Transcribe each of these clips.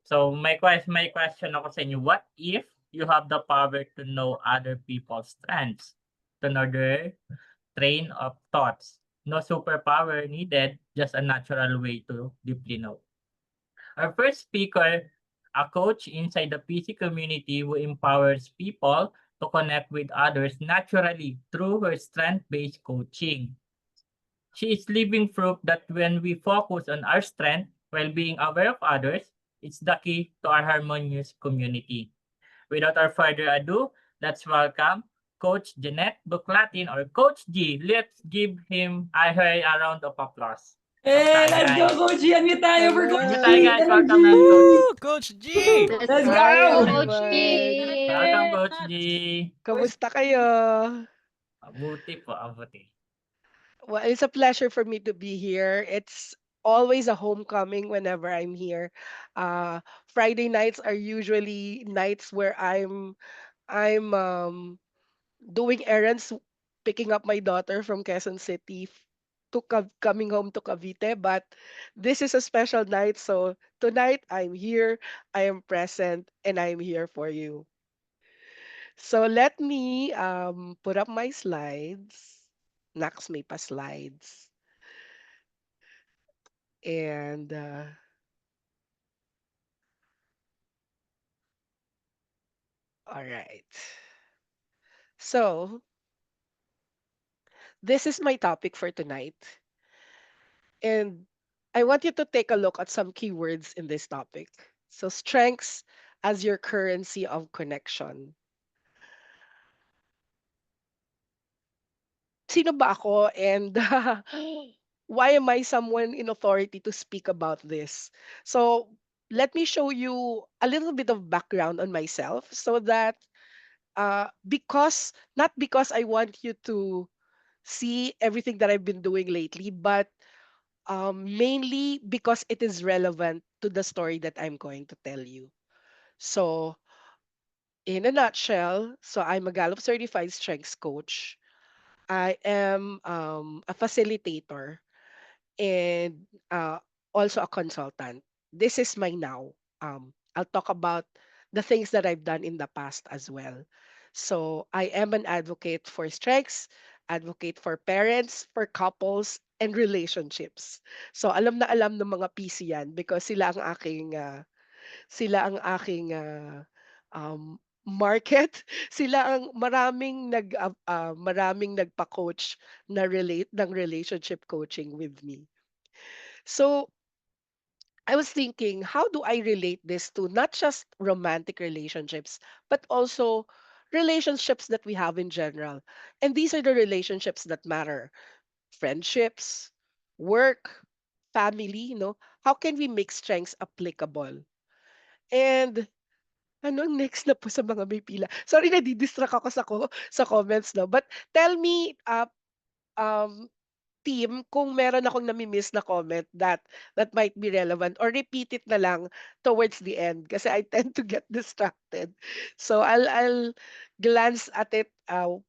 So my question ako sa inyo, what if you have the power to know other people's strengths, to know their train of thoughts? No superpower needed, just a natural way to deeply know. Our first speaker, a coach inside the PC community who empowers people to connect with others naturally through her strength-based coaching. She is living proof that when we focus on our strength while being aware of others, it's the key to our harmonious community. Without our further ado, let's welcome Coach Jeanette Buklatin or Coach G. Let's give her a round of applause. Tapos tayo Let's go, guys. Coach G! Unmute tayo for Unmute Coach G! tayo guys. Welcome Energy! namin Coach. Woo! Coach G! Let's go! Hi, Welcome everyone. Coach G. Kamusta kayo? Abuti po, abuti. Well, it's a pleasure for me to be here. It's always a homecoming whenever I'm here. Friday nights are usually nights where I'm doing errands, picking up my daughter from Quezon City coming home to Cavite. But this is a special night, so tonight I'm here, I am present, and I'm here for you. So let me put up my slides. Nax may pa slides. And all right. So this is my topic for tonight. And I want you to take a look at some keywords in this topic. So strengths as your currency of connection. Sino ba ako and why am I someone in authority to speak about this? So let me show you a little bit of background on myself so that because not because I want you to see everything that I've been doing lately, but mainly because it is relevant to the story that I'm going to tell you. So, in a nutshell, so I'm a Gallup certified strengths coach. I am a facilitator and also a consultant. This is my now. I'll talk about the things that I've done in the past as well. So I am an advocate for strengths, advocate for parents, for couples, and relationships. So alam na alam ng mga PC yan because sila ang aking market. Sila ang maraming nagpa-coach na relate ng relationship coaching with me. So, I was thinking, how do I relate this to not just romantic relationships, but also relationships that we have in general? And these are the relationships that matter: friendships, work, family, How can we make strengths applicable? And anong next na po sa mga may pila? Sorry, nadi-distract ako sa comments, no? But tell me, um, team, kung meron akong nami-miss na comment that might be relevant or repeat it na lang towards the end kasi I tend to get distracted. So I'll glance at it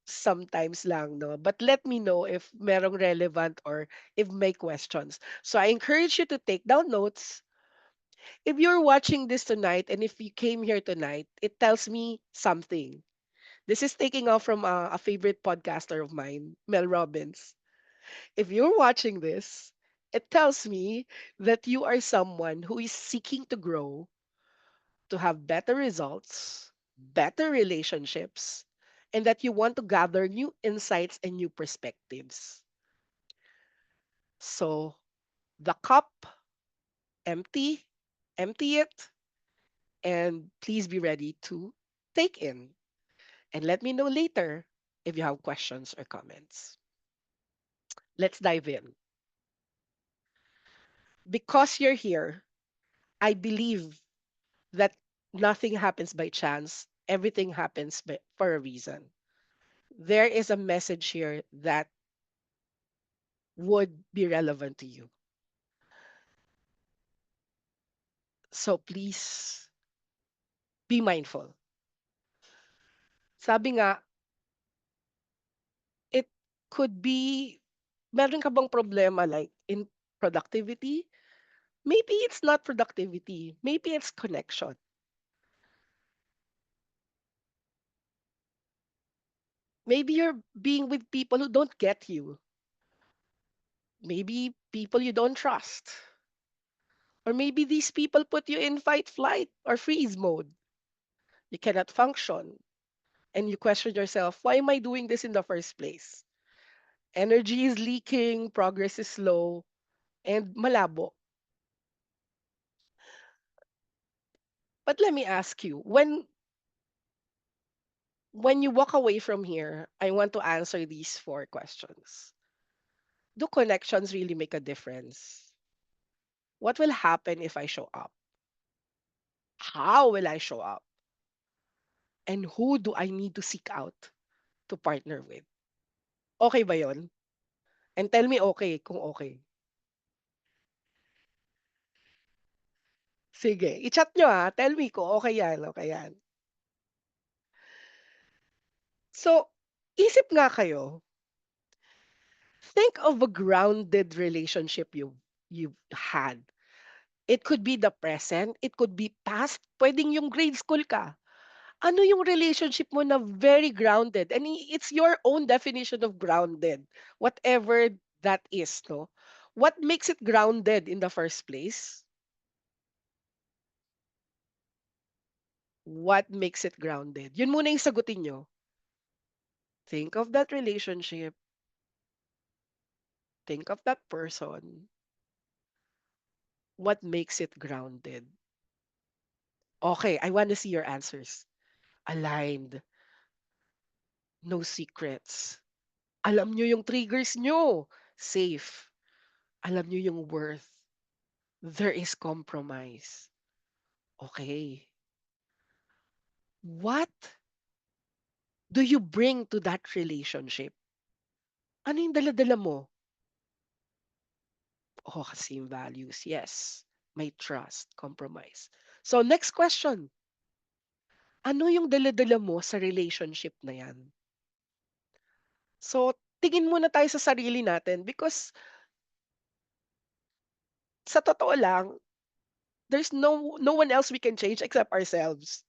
sometimes lang, no. But let me know if merong relevant or if may questions. So I encourage you to take down notes. If you're watching this tonight and if you came here tonight, it tells me something. This is taking off from a favorite podcaster of mine, Mel Robbins. If you're watching this, it tells me that you are someone who is seeking to grow, to have better results, better relationships, and that you want to gather new insights and new perspectives. So, the cup, empty, empty it, and please be ready to take in. And let me know later if you have questions or comments. Let's dive in. Because you're here, I believe that nothing happens by chance, everything happens for a reason. There is a message here that would be relevant to you. So please be mindful. Sabi nga, it could be, meron ka bang problema like in productivity, Maybe it's not productivity. Maybe it's connection. Maybe you're being with people who don't get you. Maybe people you don't trust. Or maybe these people put you in fight, flight, or freeze mode. You cannot function. And you question yourself, why am I doing this in the first place? Energy is leaking, progress is slow, and malabo. But let me ask you, when you walk away from here, I want to answer these four questions. Do connections really make a difference? What will happen if I show up? How will I show up? And who do I need to seek out to partner with? Okay ba yon? And tell me okay kung okay. Sige, i-chat nyo ha. Tell me kung okay yan, okay yan. So, isip nga kayo, think of a grounded relationship you've had. It could be the present, it could be past, pwedeng yung grade school ka. Ano yung relationship mo na very grounded? And it's your own definition of grounded, whatever that is, no? What makes it grounded in the first place? What makes it grounded? Yun muna yung sagutin nyo. Think of that relationship, think of that person. What makes it grounded? Okay, I want to see your answers. Aligned, no secrets. Alam nyo yung triggers nyo. Safe. Alam nyo yung worth. There is compromise. Okay. What do you bring to that relationship? Ano yung dala-dala mo? Oh, same values. Yes. May trust, compromise. So, next question. Ano yung dala-dala mo sa relationship na yan? So, tingin muna tayo sa sarili natin because sa totoo lang, there's no one else we can change except ourselves.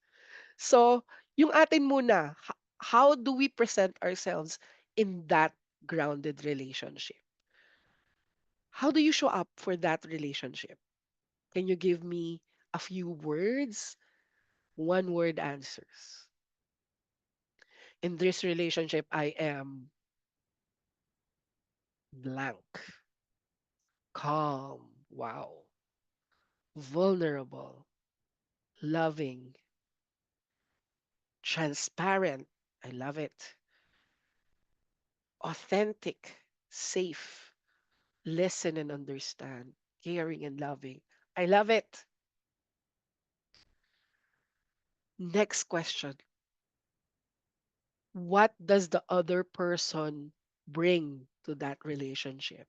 So, yung atin muna, how do we present ourselves in that grounded relationship? How do you show up for that relationship? Can you give me a few words? One word answers. In this relationship, I am blank, calm, wow, vulnerable, loving, transparent. I love it. Authentic, safe, listen and understand, caring and loving. I love it. Next question. What does the other person bring to that relationship?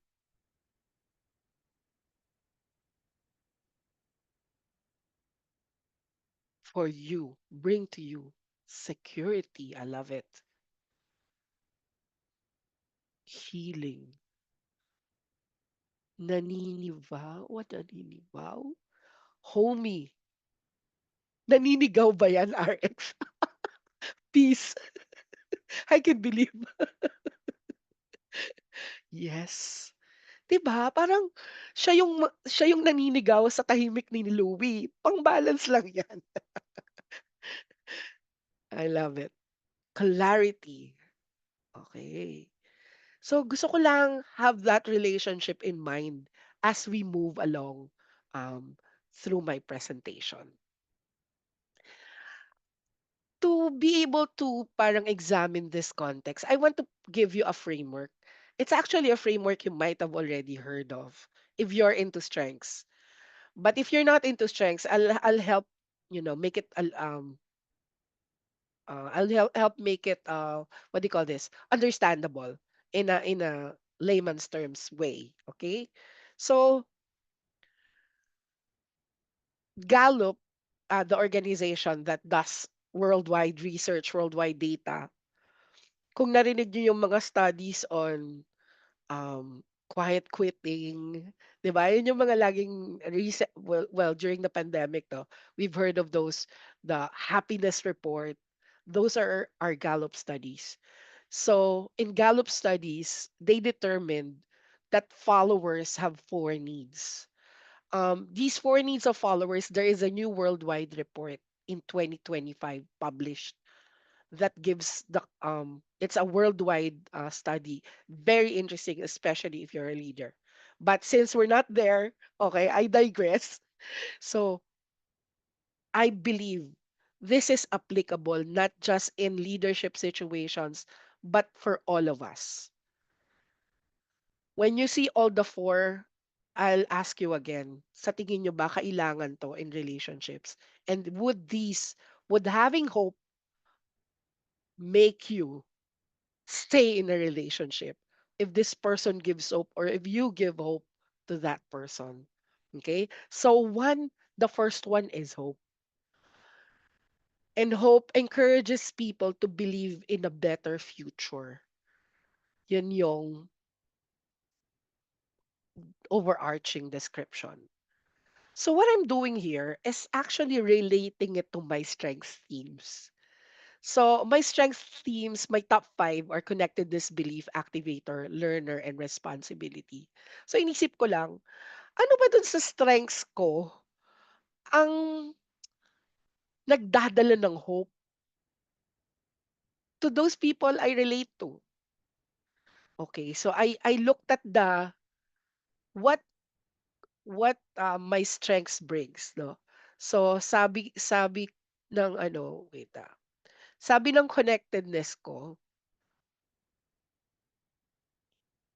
For you, bring to you security. I love it. Healing. Naninibaw? What naninibaw? Homey. Naninigaw ba yan, RX? Peace. I can believe. Yes. 'Di ba parang siya yung naninigaw sa tahimik ni Louie, pang-balance lang 'yan. I love it. Clarity, okay. So gusto ko lang have that relationship in mind as we move along, um, through my presentation. To be able to parang examine this context, I want to give you a framework. It's actually a framework you might have already heard of if you're into strengths. But if you're not into strengths, I'll help make it I'll help make it what do you call this, understandable in a layman's terms way. Okay, so Gallup, the organization that does worldwide research, worldwide data, kung narinig niyo yung mga studies on um quiet quitting, 'di ba? Yun yung mga laging during the pandemic 'no, we've heard of those, the happiness report. Those are our Gallup studies. So, in Gallup studies, they determined that followers have four needs. These four needs of followers, there is a new worldwide report in 2025 published that gives the it's a worldwide study, very interesting, especially if you're a leader. But since we're not there, okay, I digress. So I believe this is applicable not just in leadership situations but for all of us. When you see all the four, I'll ask you again, sa tingin nyo ba kailangan to in relationships? And would having hope make you stay in a relationship if this person gives hope or if you give hope to that person? Okay? So the first one is hope. And hope encourages people to believe in a better future. Yun yung overarching description. So what I'm doing here is actually relating it to my strengths themes. So my strengths themes, my top five are connectedness, belief, activator, learner, and responsibility. So inisip ko lang, ano ba dun sa strengths ko ang nagdadala ng hope to those people I relate to? Okay, so I looked at the what my strengths brings, no? So sabi ng ano, wait sabi ng connectedness ko,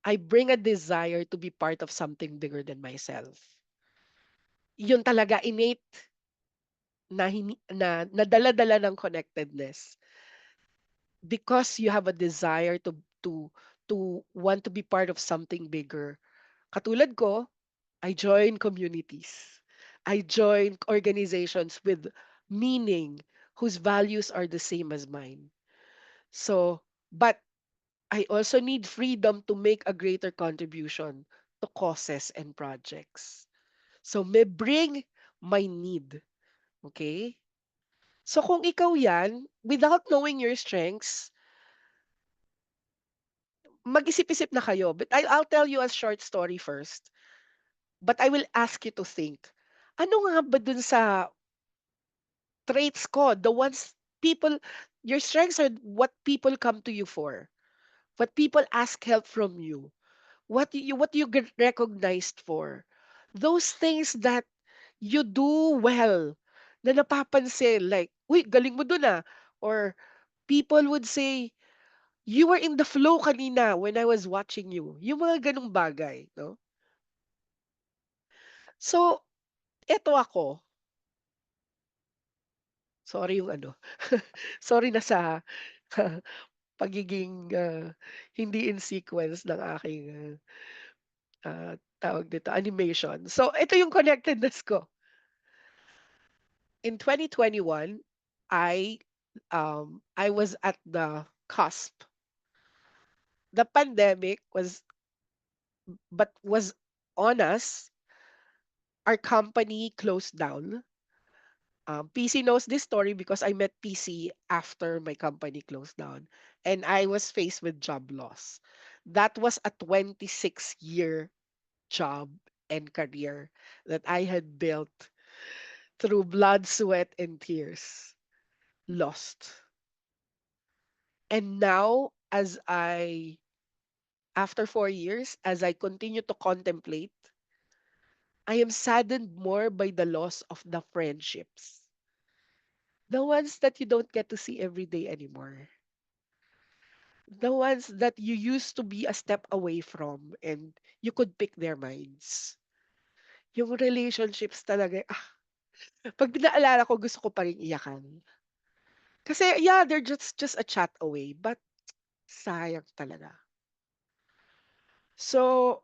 I bring a desire to be part of something bigger than myself. Yun talaga innate na dala-dala ng connectedness because you have a desire to want to be part of something bigger. Katulad ko, I join communities. I join organizations with meaning whose values are the same as mine. So, but I also need freedom to make a greater contribution to causes and projects. So, may bring my need. Okay? So, kung ikaw yan, without knowing your strengths, mag-isip-isip na kayo. But I'll tell you a short story first. But I will ask you to think. Ano nga ba dun sa traits ko? The ones people, your strengths are what people come to you for. What people ask help from you. What you get recognized for. Those things that you do well na napapansin like, uy, galing mo dun ah. Or people would say, you were in the flow kanina when I was watching you. Yung mga ganong bagay, no? So, eto ako. Sorry yung ano. Sorry na sa pagiging hindi in sequence ng aking tawag dito, animation. So, ito yung connectedness ko. In 2021, I was at the cusp. The pandemic was on us. Our company closed down. PC knows this story because I met PC after my company closed down, and I was faced with job loss. That was a 26-year job and career that I had built through blood, sweat, and tears. Lost. And now, after 4 years, as I continue to contemplate, I am saddened more by the loss of the friendships. The ones that you don't get to see every day anymore. The ones that you used to be a step away from and you could pick their minds. Yung relationships talaga, pag pinaalala ko, gusto ko pa rin iyakan. Kasi, yeah, they're just a chat away, but sayang talaga. So,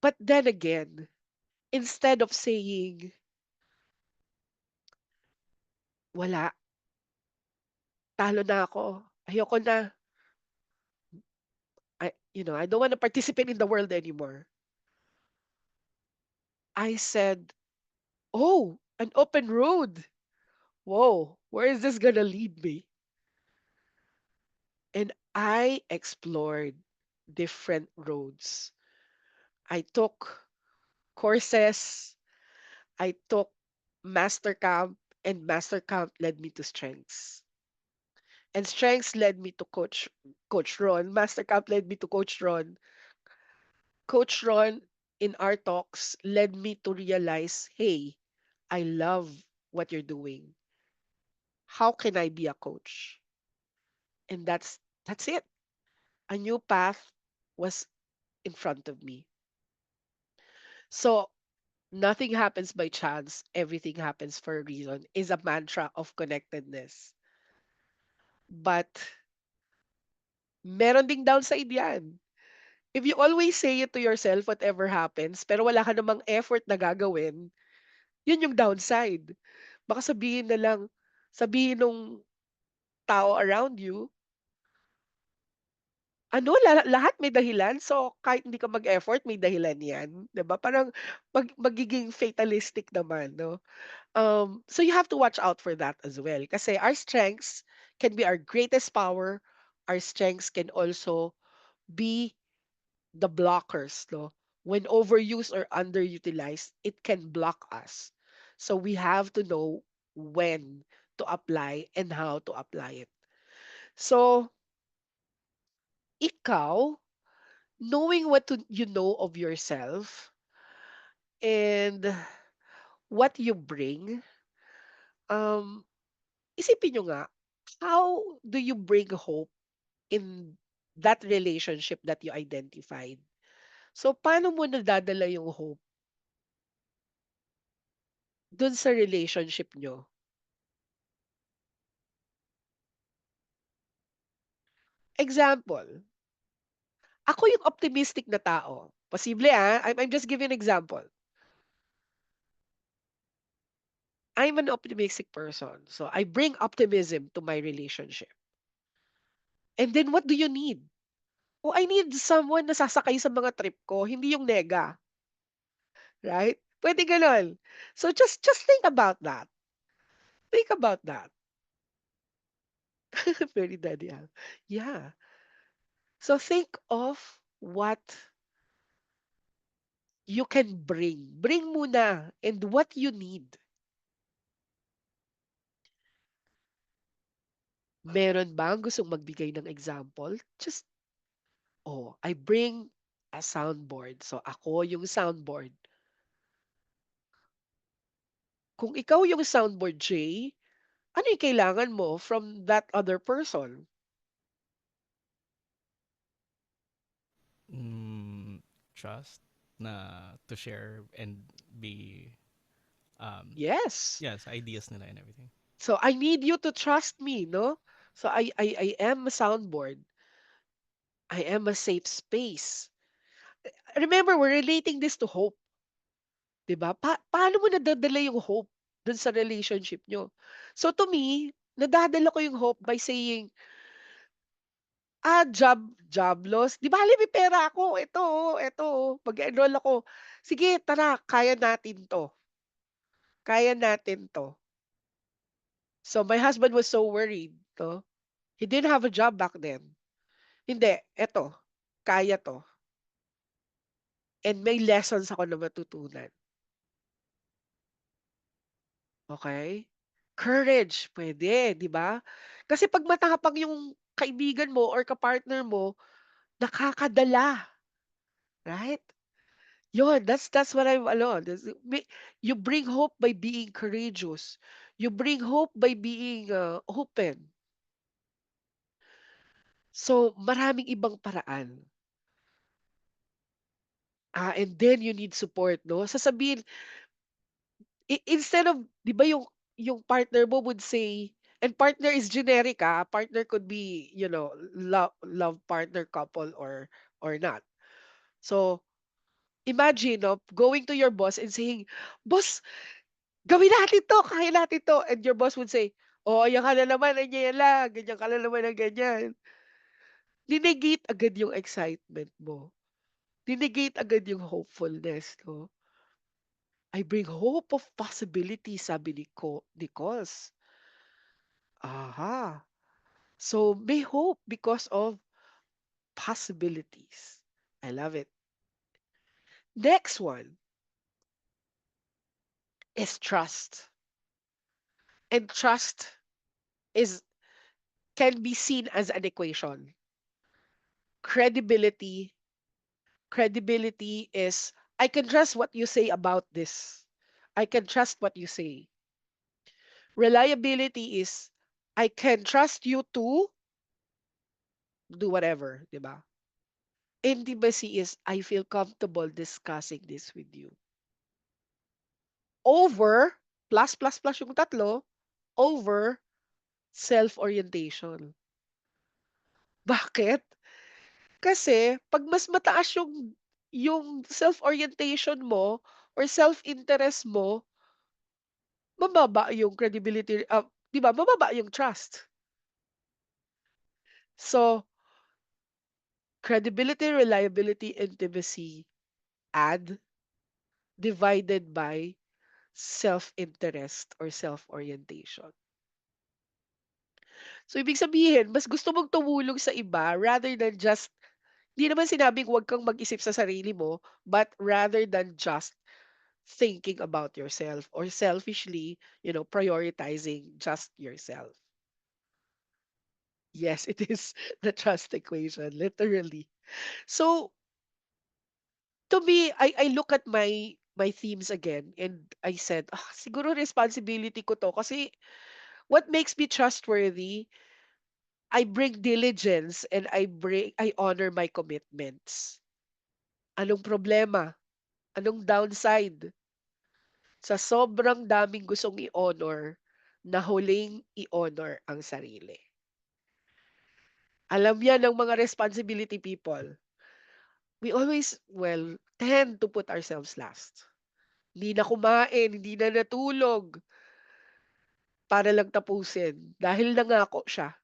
but then again, instead of saying, wala, talo na ako, ayoko na, I don't want to participate in the world anymore. I said, "Oh, an open road. Whoa, where is this gonna lead me?" And I explored different roads. I took courses, I took master camp, and master camp led me to strengths. And strengths led me to Coach Ron. Master camp led me to Coach Ron. Coach Ron in our talks led me to realize, hey, I love what you're doing. How can I be a coach? And that's it. A new path was in front of me. So nothing happens by chance, everything happens for a reason is a mantra of connectedness. But meron ding downside yan. If you always say it to yourself, whatever happens, pero wala ka namang effort na gagawin, yun yung downside. Baka sabihin nung tao around you, ano, lahat may dahilan. So, kahit hindi ka mag-effort, may dahilan yan. 'Di ba? Parang magiging fatalistic naman, no? So you have to watch out for that as well. Kasi our strengths can be our greatest power. Our strengths can also be the blockers, no? When overused or underutilized, it can block us. So we have to know when to apply and how to apply it. So, ikaw, knowing you know of yourself and what you bring, um, isipin nyo nga, how do you bring hope in that relationship that you identified? So, paano mo nadadala yung hope dun sa relationship nyo? Example, ako yung optimistic na tao. Posible I'm just giving an example. I'm an optimistic person. So, I bring optimism to my relationship. And then, what do you need? Oh, I need someone na sasakay sa mga trip ko, hindi yung nega. Right? Pwede ganon. So, just think about that. Think about that. Very daddy. Yeah. So think of what you can bring. Bring muna and what you need. Meron bang gustong magbigay ng example? Just, oh, I bring a soundboard. So ako yung soundboard. Kung ikaw yung soundboard, Jay, ano yung kailangan mo from that other person? Mm, trust na to share and be Yes. yes, ideas nila and everything. So I need you to trust me, no? So I am a soundboard. I am a safe space. Remember, we're relating this to hope. 'Di ba? Paano mo nadadala yung hope dun sa relationship niyo? So to me, nadadala ko yung hope by saying, job loss, 'di bale may pera ako, eto oh, mag-e-enroll ako. Sige tara, kaya natin 'to, kaya natin 'to. So my husband was so worried 'no, he didn't have a job back then. Hindi, eto, kaya 'to, and may lessons ako na matutunan, okey? Courage, puwede, 'di ba? Kasi 'pag matapang yung kaibigan mo or kapartner mo, nakakadala, right? Yun, that's what I'm ano, you bring hope by being courageous. You bring hope by being, open. So, maraming ibang paraan. And then you need support 'no? Sasabihin instead of 'di ba yung partner mo would say and partner is generic, partner could be, love partner, couple or not. So, imagine 'no, going to your boss and saying, "Boss, gawin natin 'to, kaya natin 'to." And your boss would say, "Oh, ayan ka na naman, ganyan lang, ganyan ka na naman ng ganyan." Ninegate agad yung excitement mo. Ninegate agad yung hopefulness, no? I bring hope of possibility, sabi ni Cos. Aha. So, may hope because of possibilities. I love it. Next one is trust. And trust is can be seen as an equation. Credibility, credibility is I can trust what you say about this. I can trust what you say. Reliability is I can trust you to do whatever, 'di ba? Intimacy is I feel comfortable discussing this with you. Over plus yung tatlo, over self-orientation. Bakit? Kasi 'pag mas mataas yung self-orientation mo or self-interest mo, mababa yung credibility, 'di ba, mababa yung trust. So, credibility, reliability, intimacy, add, divided by self-interest or self-orientation. So, ibig sabihin, mas gusto mong tumulong sa iba rather than just, hindi naman sinabing huwag kang mag-isip sa sarili mo, but rather than just thinking about yourself or selfishly, prioritizing just yourself. Yes, it is the trust equation, literally. So, to me, I look at my themes again and I said, siguro responsibility ko to kasi what makes me trustworthy, I bring diligence and I honor my commitments. Anong problema? Anong downside? Sa sobrang daming gustong i-honor, na huling i-honor ang sarili. Alam yan ng mga responsibility people. We always, well, tend to put ourselves last. Hindi na kumain, hindi na natulog para lang tapusin dahil nangako siya,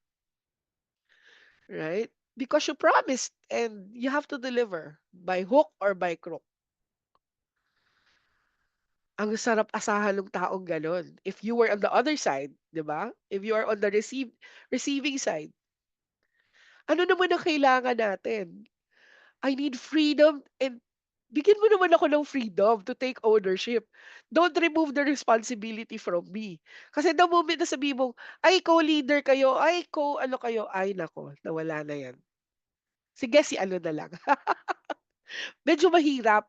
right? Because you promised and you have to deliver by hook or by crook. Ang sarap asahan ng taong gano'n. If you were on the other side, 'di ba? If you are on the receiving side, ano naman ang kailangan natin? I need freedom and bigyan mo naman ako ng freedom to take ownership. Don't remove the responsibility from me. Kasi the moment na sabihin mong, ay, co-leader kayo, ay, ano kayo, ay, nako, nawala na yan. Sige, si ano na lang. Medyo mahirap.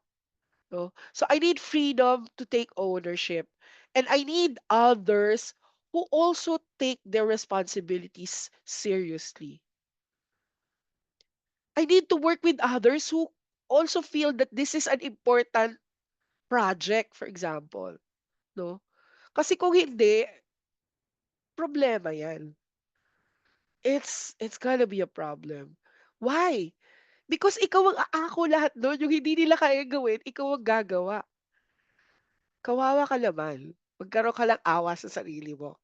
No? So I need freedom to take ownership. And I need others who also take their responsibilities seriously. I need to work with others who also feel that this is an important project, for example, no? Kasi kung hindi, problema 'yan. It's gonna be a problem. Why? Because ikaw ang aako lahat nun, yung hindi nila kayang gawin, ikaw ang gagawa. Kawawa ka naman. Magkaroon ka ng awa sa sarili mo.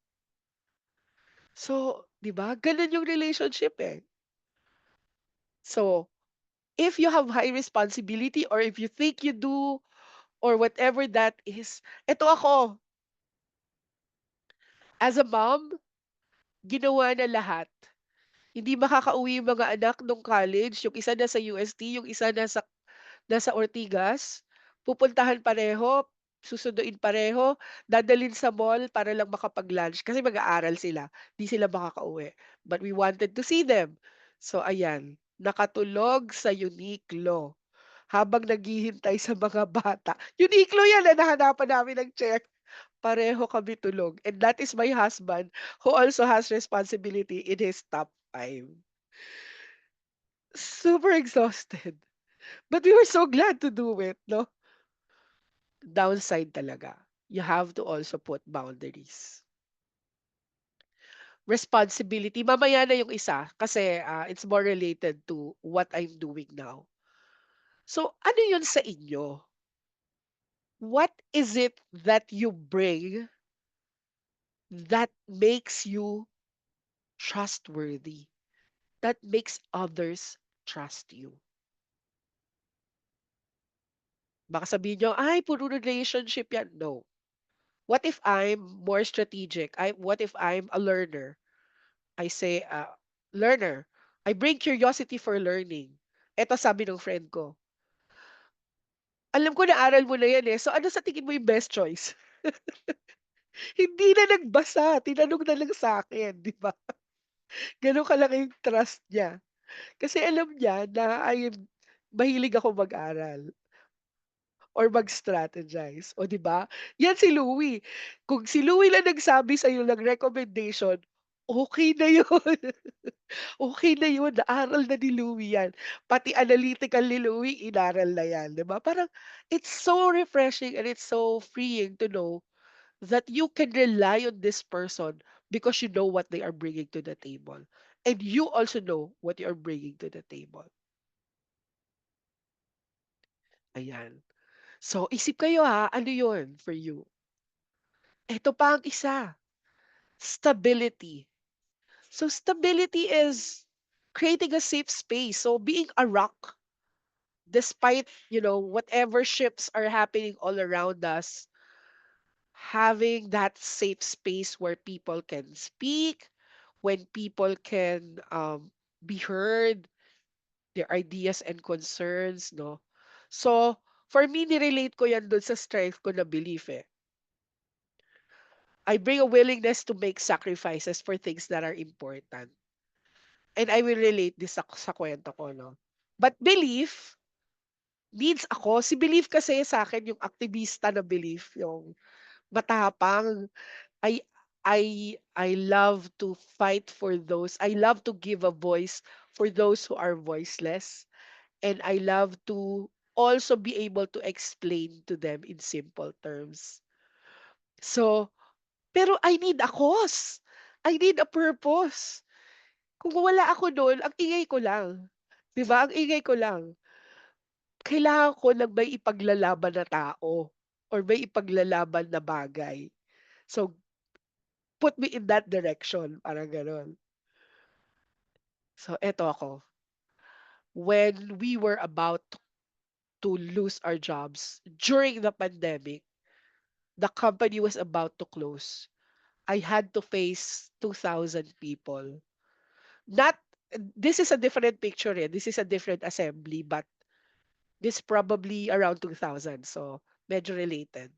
So, 'di ba, gano'n yung relationship, eh. So, if you have high responsibility or if you think you do or whatever that is, eto ako, as a mom, ginawa na lahat. Hindi makakauwi yung mga anak nung college, yung isa nasa UST, yung isa nasa Ortigas, pupuntahan pareho, susunduin pareho, dadalhin sa mall para lang makapag-lunch kasi mag-aaral sila, 'di sila makakauwi. But we wanted to see them. So ayan, nakatulog sa Uniqlo habang naghihintay sa mga bata. Uniqlo 'yan, nahanapan namin ng check. Pareho kami tulog and that is my husband who also has responsibility in his top 5. Super exhausted. But we were so glad to do it, no? Downside talaga. You have to also put boundaries. Responsibility, mamaya na yung isa kasi it's more related to what I'm doing now. So, ano yun sa inyo? What is it that you bring that makes you trustworthy? that makes others trust you? Baka sabihin nyo, ay, puro relationship yan. No. What if I'm more strategic? What if I'm a learner? I say, learner, I bring curiosity for learning. Eto sabi ng friend ko, alam ko na aral mo na yan eh. So ano sa tingin mo yung best choice? Hindi na nagbasa, tinanong na lang sa akin, di ba? Gano'n kalaki yung trust niya. Kasi alam niya na mahilig ako mag-aral or mag-strategize, o 'di ba? Yan si Louie. Kung si Louie lang nagsabi sa'yo ng recommendation, okey na yun. Okey na yun, naaral na ni Louie yan. Pati analytical ni Louie inaral na yan, 'di ba? Parang it's so refreshing and it's so freeing to know that you can rely on this person because you know what they are bringing to the table. And you also know what you are bringing to the table. Ayan. So, isip kayo ha, ano yun for you? Ito pa ang isa, stability. So, stability is creating a safe space. So, being a rock, despite, whatever shifts are happening all around us, having that safe space where people can speak, when people can be heard, their ideas and concerns, no? So, for me, nirelate ko yan dun sa strength ko na belief eh. I bring a willingness to make sacrifices for things that are important. And I will relate this sa kwento ko, no? But belief needs ako. Si belief kasi sa akin yung aktivista na belief, yung matapang. I I love to fight for those. I love to give a voice for those who are voiceless. And I love to also be able to explain to them in simple terms. So, pero I need a cause. I need a purpose. Kung wala ako do'n, ang ingay ko lang. 'Di ba, ang ingay ko lang. Kailangan ko ng may ipaglalaban na tao or may ipaglalaban na bagay. So, put me in that direction, parang gano'n. So, eto ako. When we were about to lose our jobs during the pandemic, the company was about to close. I had to face 2,000 people. Not This is a different picture eh. This is a different assembly, but this probably around 2,000. So, medyo related.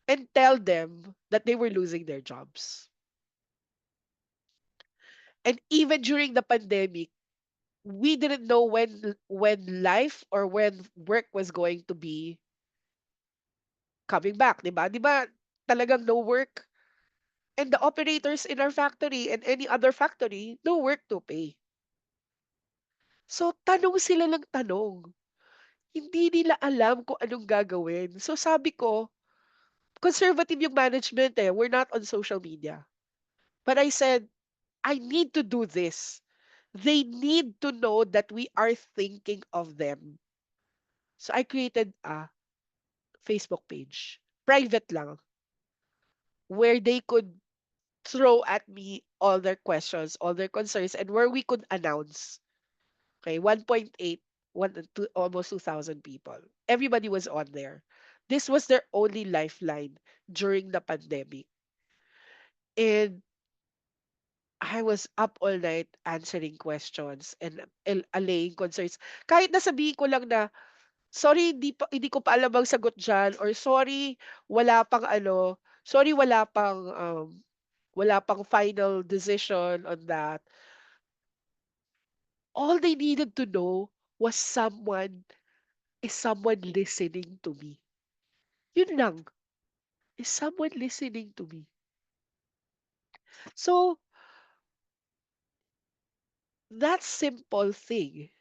And tell them that they were losing their jobs. And even during the pandemic, we didn't know when life or when work was going to be coming back, 'di ba? 'Di ba talagang no work? And the operators in our factory and any other factory, no work to pay. So, tanong sila ng tanong. Hindi nila alam kung anong gagawin. So, sabi ko, conservative yung management eh. We're not on social media. But I said, I need to do this. They need to know that we are thinking of them. So, I created a Facebook page. Private lang. Where they could throw at me all their questions, all their concerns, and where we could announce. Okay, 1.8, almost 2,000 people. Everybody was on there. This was their only lifeline during the pandemic. And I was up all night answering questions and allaying concerns. Kahit nasabihin ko lang na, sorry, hindi ko pa alam ang sagot dyan, or sorry, wala pang sorry, wala pang final decision on that. All they needed to know was someone listening to me. Yun lang, is someone listening to me. So, that simple thing,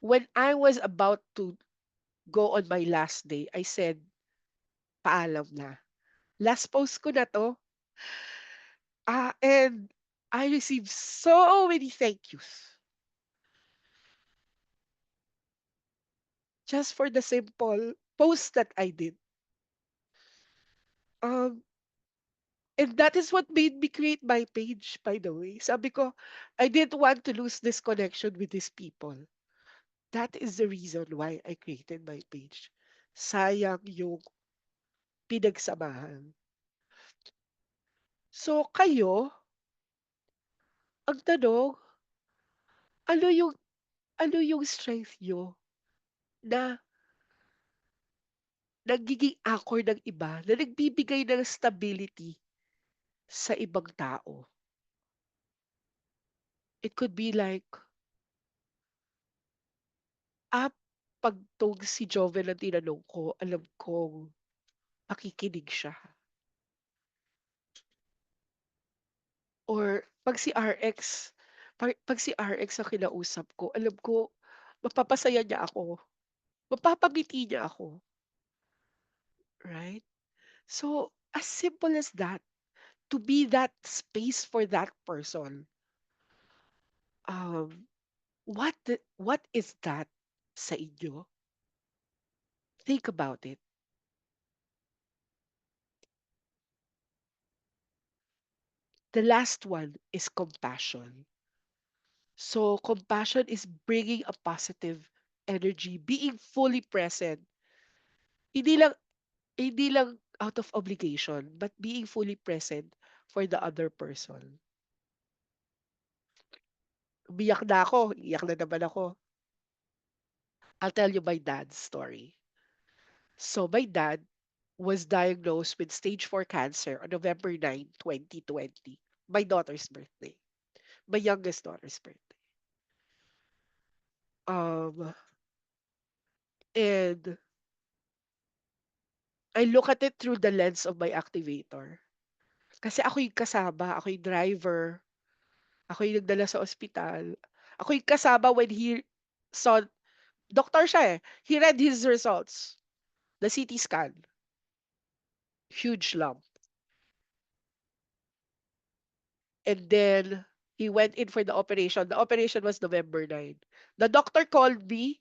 when I was about to go on my last day, I said, paalam na. Last post ko na to. And I received so many thank yous just for the simple post that I did. Um, And that is what made me create my page, by the way. Sabi ko, I didn't want to lose this connection with these people. That is the reason why I created my page. Sayang yung pinagsamahan. So, kayo, ang tanong, ano yung, ano yung strength nyo na nagiging anchor ng iba, na nagbibigay ng stability sa ibang tao? It could be like, ah, pag tong si Jovel ang tinanong ko, alam kong makikinig siya. Or pag si RX, pag si RX ang kinausap ko, alam ko mapapasaya niya ako, mapapangiti niya ako, right? So, as simple as that, to be that space for that person, um, what is that sa inyo? Think about it. The last one is compassion. So, compassion is bringing a positive energy, being fully present. Hindi lang Hindi lang out of obligation, but being fully present for the other person. Umiyak na ako, iyak na naman ako. I'll tell you my dad's story. So my dad was diagnosed with stage 4 cancer on November 9, 2020. My daughter's birthday. My youngest daughter's birthday. Um, and I look at it through the lens of my activator. Kasi ako yung kasama, ako yung driver, ako yung nagdala sa ospital. Ako yung kasama when he saw, doktor siya eh. He read his results. The CT scan. Huge lump. And then, he went in for the operation. The operation was November 9. The doctor called me,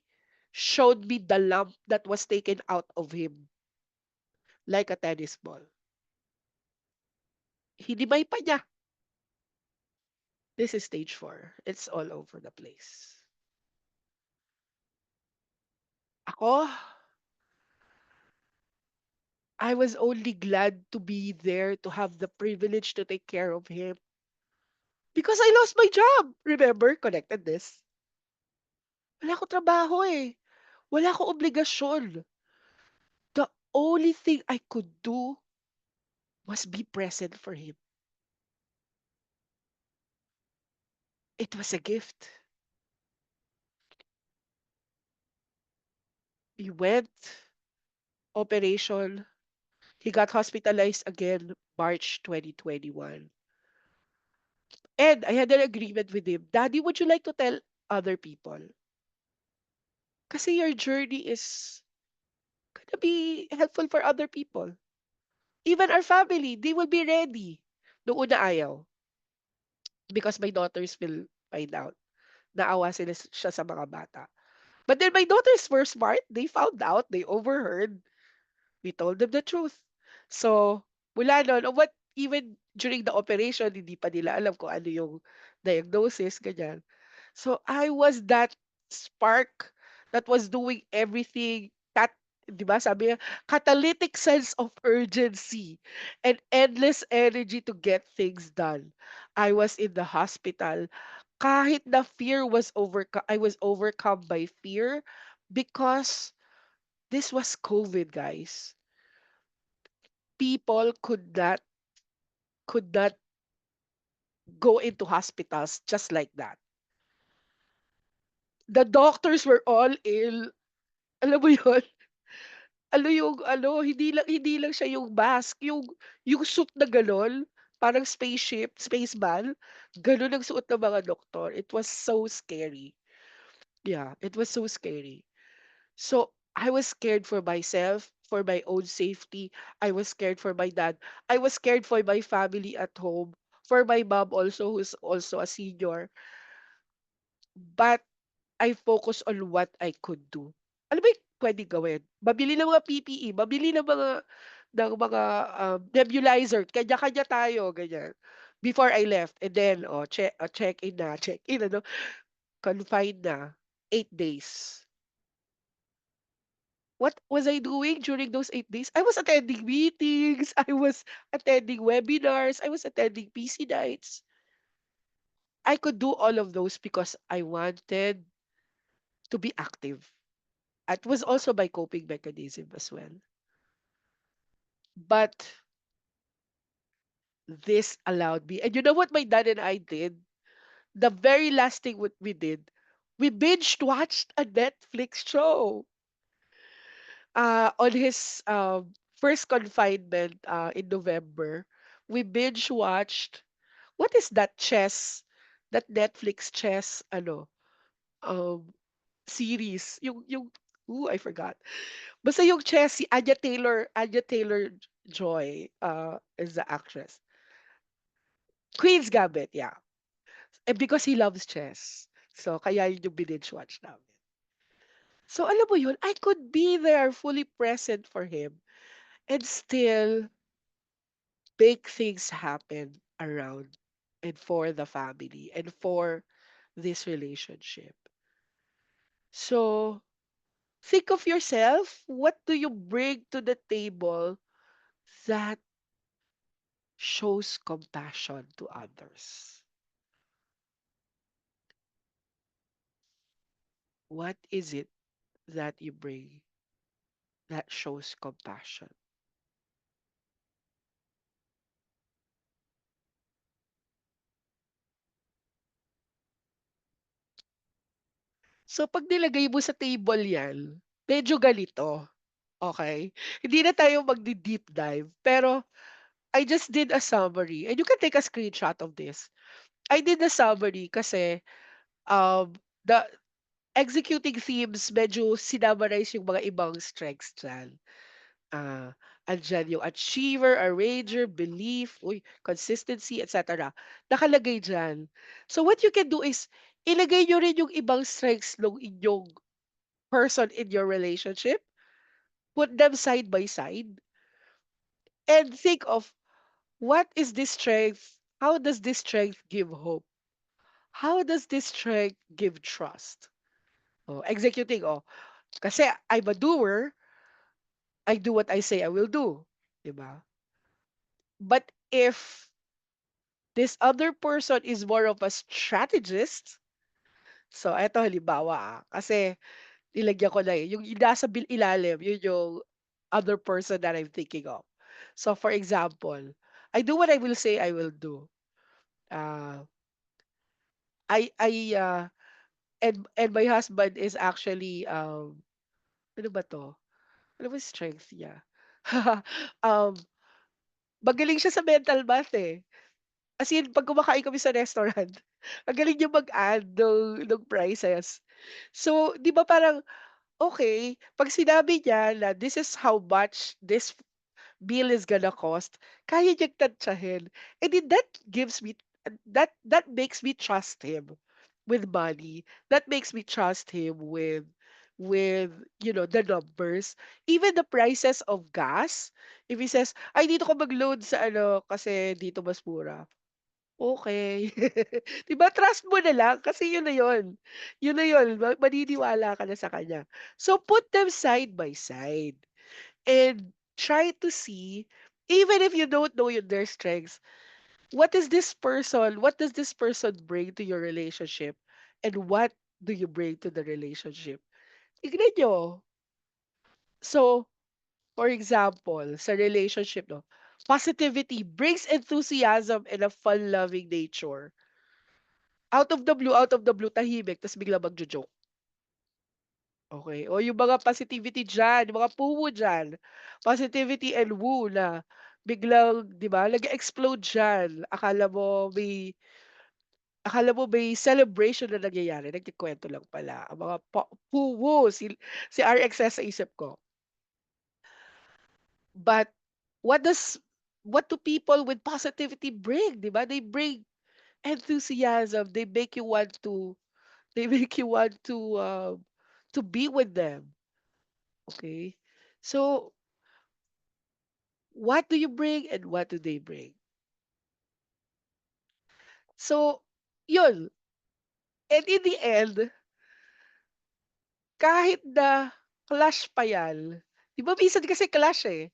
showed me the lump that was taken out of him. Like a tennis ball. Hinimay pa niya. This is stage 4. It's all over the place. Ako, I was only glad to be there to have the privilege to take care of him. Because I lost my job. Remember? Connected this. Wala akong trabaho eh. Wala akong obligasyon. The only thing I could do was be present for him. It was a gift. He went, operation. He got hospitalized again March 2021. And I had an agreement with him. Daddy, would you like to tell other people? Kasi your journey is gonna be helpful for other people. Even our family, they will be ready. Noong una ayaw. Because my daughters will find out. Naawa siya sa mga bata. But then my daughters were smart. They found out. They overheard. We told them the truth. So, mula nun, what, even during the operation, hindi pa nila alam kung ano yung diagnosis, ganyan. So, I was that spark that was doing everything. Di ba, sabi niya, catalytic sense of urgency and endless energy to get things done. I was in the hospital. Kahit the fear was I was overcome by fear because this was COVID, guys. People could not go into hospitals just like that. The doctors were all ill. Alam mo yun? Ano yung ano, hindi lang siya yung mask, yung suit na gano'n, parang spaceship, spaceman, gano'n ang suot ng mga doktor. It was so scary. Yeah, it was so scary. So, I was scared for myself, for my own safety. I was scared for my dad. I was scared for my family at home, for my mom also, who's also a senior. But I focused on what I could do. Ano ba yung pwedeng gawin? Mabili ng mga PPE, mabili ng mga ng mga, nebulizer, kanya-kanya tayo, ganyan. Before I left and then, check-in na, check-in ano, confined na, 8 days. What was I doing during those 8 days? I was attending meetings, I was attending webinars, I was attending PC nights. I could do all of those because I wanted to be active. It was also my coping mechanism as well. But this allowed me. And you know what my dad and I did? The very last thing what we did, we binge watched a Netflix show. On his first confinement in November, we binge watched what is that chess, that Netflix chess um series. Yung I forgot. Basta yung chess si Anya Taylor Joy is the actress. Queen's Gambit, yeah. And because he loves chess. So kaya yun yung binge watch namin. So alam mo yun, I could be there fully present for him and still make things happen around and for the family and for this relationship. So think of yourself. What do you bring to the table that shows compassion to others? What is it that you bring that shows compassion? So pag nilagay mo sa table yan, medyo ganito. Okay? Hindi na tayo magdi-deep dive. Pero I just did a summary. And you can take a screenshot of this. I did a summary kasi the executing themes medyo sinamarize yung mga ibang strengths dyan. Ah, andyan yung achiever, arranger, belief, consistency, etc. Nakalagay dyan. So what you can do is, ilagay nyo rin yung ibang strengths ng inyong person in your relationship, put them side by side, and think of what is this strength? How does this strength give hope? How does this strength give trust? Oh, executing, kasi I'm a doer, I do what I say I will do. Diba? But if this other person is more of a strategist, so eto halimbawa, kasi nilagyan ko na yung nasa ilalim, yun yung other person that I'm thinking of. So for example, I do what I will say I will do. Uh, I and my husband is actually ano ba 'to? Ano ba strength niya? um, Magaling siya sa mental math eh. As in 'pag kumakain kami sa restaurant, ang galing niya mag-add nung prices. So, 'di ba parang, okay, 'pag sinabi niya na this is how much this bill is gonna cost, kaya niyang tantsahin. And then that makes me trust him with money. That makes me trust him with the numbers. Even the prices of gas. If he says, ay dito ko mag-load sa ano kasi dito mas mura. Okay. 'Di ba trust mo na lang kasi yun na yun. Yun na yun, maniniwala ka na sa kanya. So put them side by side and try to see, even if you don't know their strengths, what does this person bring to your relationship, and what do you bring to the relationship? Tignan nyo. So, for example, sa relationship, no, positivity brings enthusiasm and a fun-loving nature. Out of the blue, tahimik, tapos bigla magjo-joke. Okay. O yung mga positivity dyan, yung mga puwo dyan, positivity and woo na biglang, di ba, nag-explode dyan. Akala mo may celebration na nangyayari, nagkikwento lang pala. Ang mga puwo, si RXS sa isip ko. But what does what do people with positivity bring, di ba? They bring enthusiasm. They make you want to be with them. Okay? So, What do you bring and what do they bring? So, yun. And in the end, kahit na clash pa yan, di ba minsan kasi clash eh.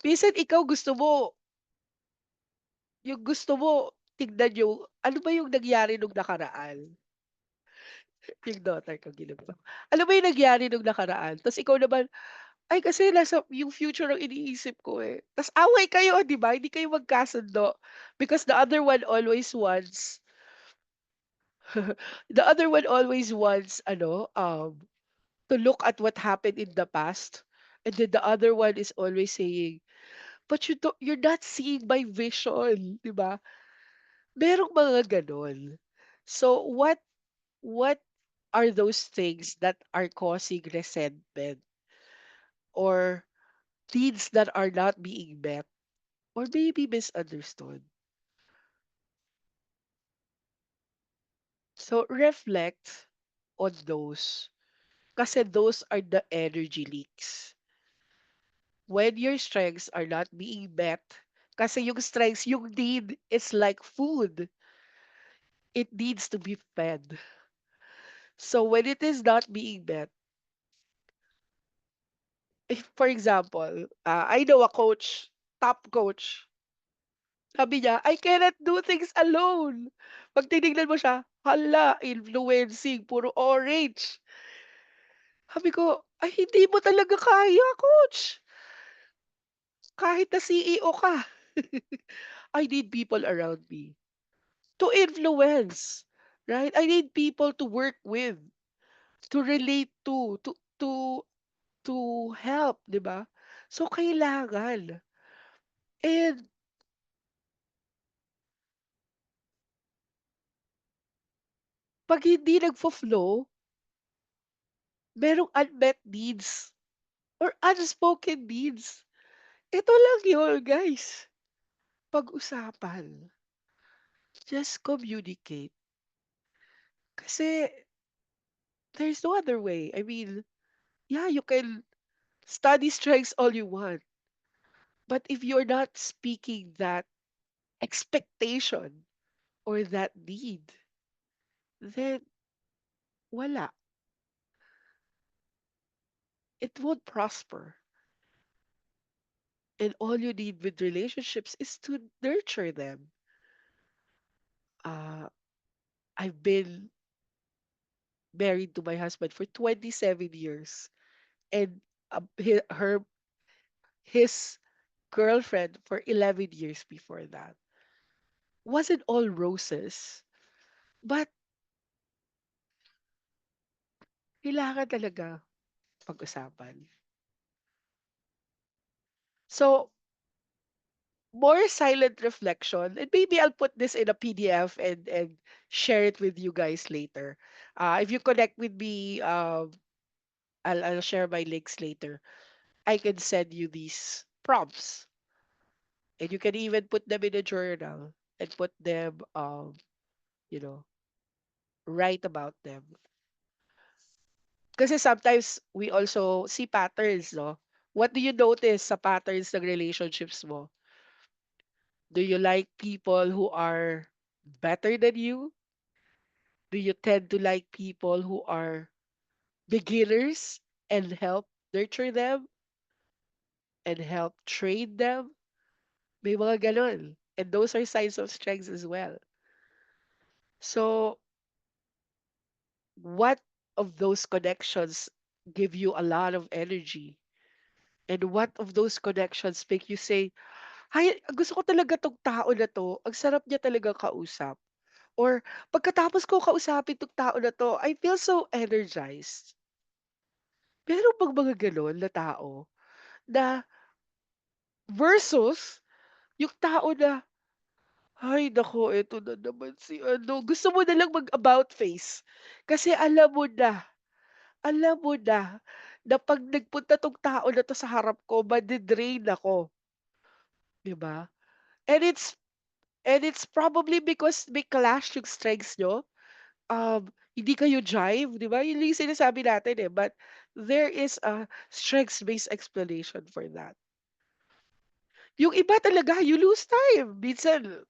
Minsan ikaw gusto mo, tignan yung, ano ba yung nangyari nung nakaraan? Yung daughter ko ginagawa. Ano ba yung nangyari nung nakaraan? Tapos ikaw naman, ay kasi nasa yung future ang iniisip ko eh. Tapos away kayo, di ba? Hindi kayo magkasundo. Because the other one always wants, to look at what happened in the past. And then the other one is always saying, but you're not seeing my vision, di ba? Merong mga ganon. So what are those things that are causing resentment or needs that are not being met or maybe misunderstood? So reflect on those kasi those are the energy leaks. When your strengths are not being met, kasi yung strengths, yung need is like food. It needs to be fed. So when it is not being met, if for example, I know a coach, top coach, sabi niya, I cannot do things alone. Pag tinignan mo siya, hala, influencing, puro orange. Sabi ko, ay hindi mo talaga kaya, coach. Kahit na CEO ka. I need people around me to influence, right? I need people to work with, to relate to to help, 'di ba? So kailangan. And pag hindi nagfo-flow, merong unmet needs or unspoken needs. Ito lang yun, guys. Pag-usapan. Just communicate. Kasi there's no other way. I mean, yeah, you can study strengths all you want. But if you're not speaking that expectation or that need, then wala. It won't prosper. And all you need with relationships is to nurture them. Uh, I've been married to my husband for 27 years, and his girlfriend for 11 years before that. Wasn't all roses, but kailangan talaga pag-usapan. So, more silent reflection, and maybe I'll put this in a PDF and share it with you guys later. If you connect with me, I'll share my links later. I can send you these prompts, and you can even put them in a journal and put them, you know, write about them. Kasi sometimes we also see patterns, no? What do you notice sa patterns ng relationships mo? Do you like people who are better than you? Do you tend to like people who are beginners and help nurture them and help train them? May mga ganun. And those are signs of strengths as well. So, what of those connections give you a lot of energy? And what of those connections make you say, "Hay, gusto ko talaga 'tong tao na 'to, ang sarap niya talaga kausap." Or pagkatapos ko kausapin 'tong tao na 'to, I feel so energized. Meron bang mga gano'n na tao na versus yung tao na, "Ay naku, eto na naman si ano." Gusto mo na lang mag-about face. Kasi alam mo na 'pag nagpunta 'tong tao na 'to sa harap ko, made-drain ako, 'di ba? And it's probably because may clash yung strengths niyo. Hindi kayo jive, 'di ba? Yun yung sinasabi natin, eh, but there is a strengths-based explanation for that. Yung iba talaga, you lose time. Minsan,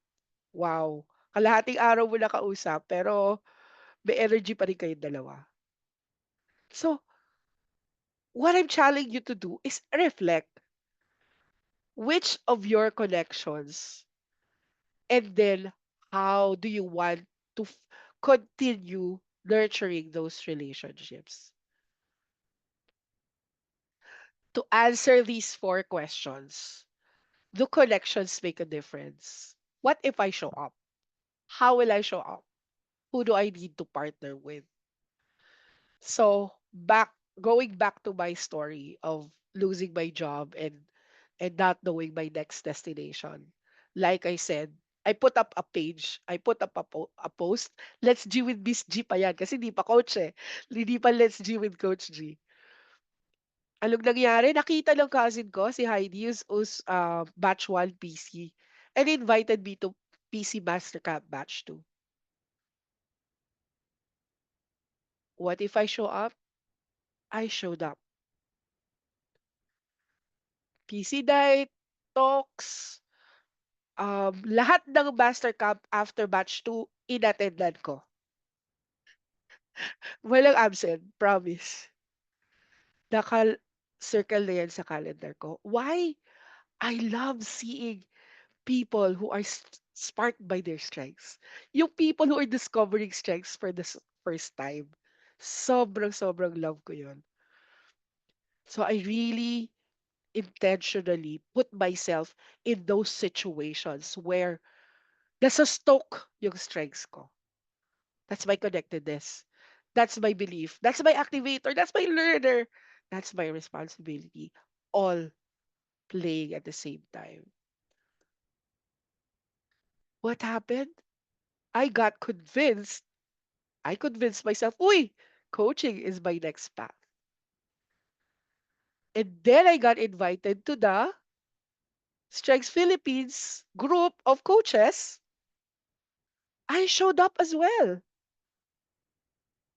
wow, kalahating araw mo nakausap, pero may energy pa rin kayong dalawa. So, what I'm challenging you to do is reflect which of your connections and then how do you want to continue nurturing those relationships. To answer these four questions, do connections make a difference? What if I show up? How will I show up? Who do I need to partner with? So going back to my story of losing my job and not knowing my next destination. Like I said, I put up a page, I put up a post, let's G with Miss G pa yan kasi hindi pa coach eh. Hindi pa let's G with Coach G. Anong nangyari? Nakita ng cousin ko, si Heidi, who's batch 1 PC, and invited me to PC Master Camp batch 2. What if I show up? I showed up. PC night, talks, lahat ng Master Camp after batch 2, inattendan ko. Walang absent, promise. Naka-circle na yan sa calendar ko. Why? I love seeing people who are sparked by their strengths. Yung people who are discovering strengths for the first time. Sobrang love ko yun. So I really intentionally put myself in those situations where nasa stoke yung strengths ko. That's my connectedness. That's my belief. That's my activator. That's my learner. That's my responsibility. All playing at the same time. What happened? I got convinced. I convinced myself, uy, coaching is my next path. And then I got invited to the Strengths Philippines group of coaches. I showed up as well.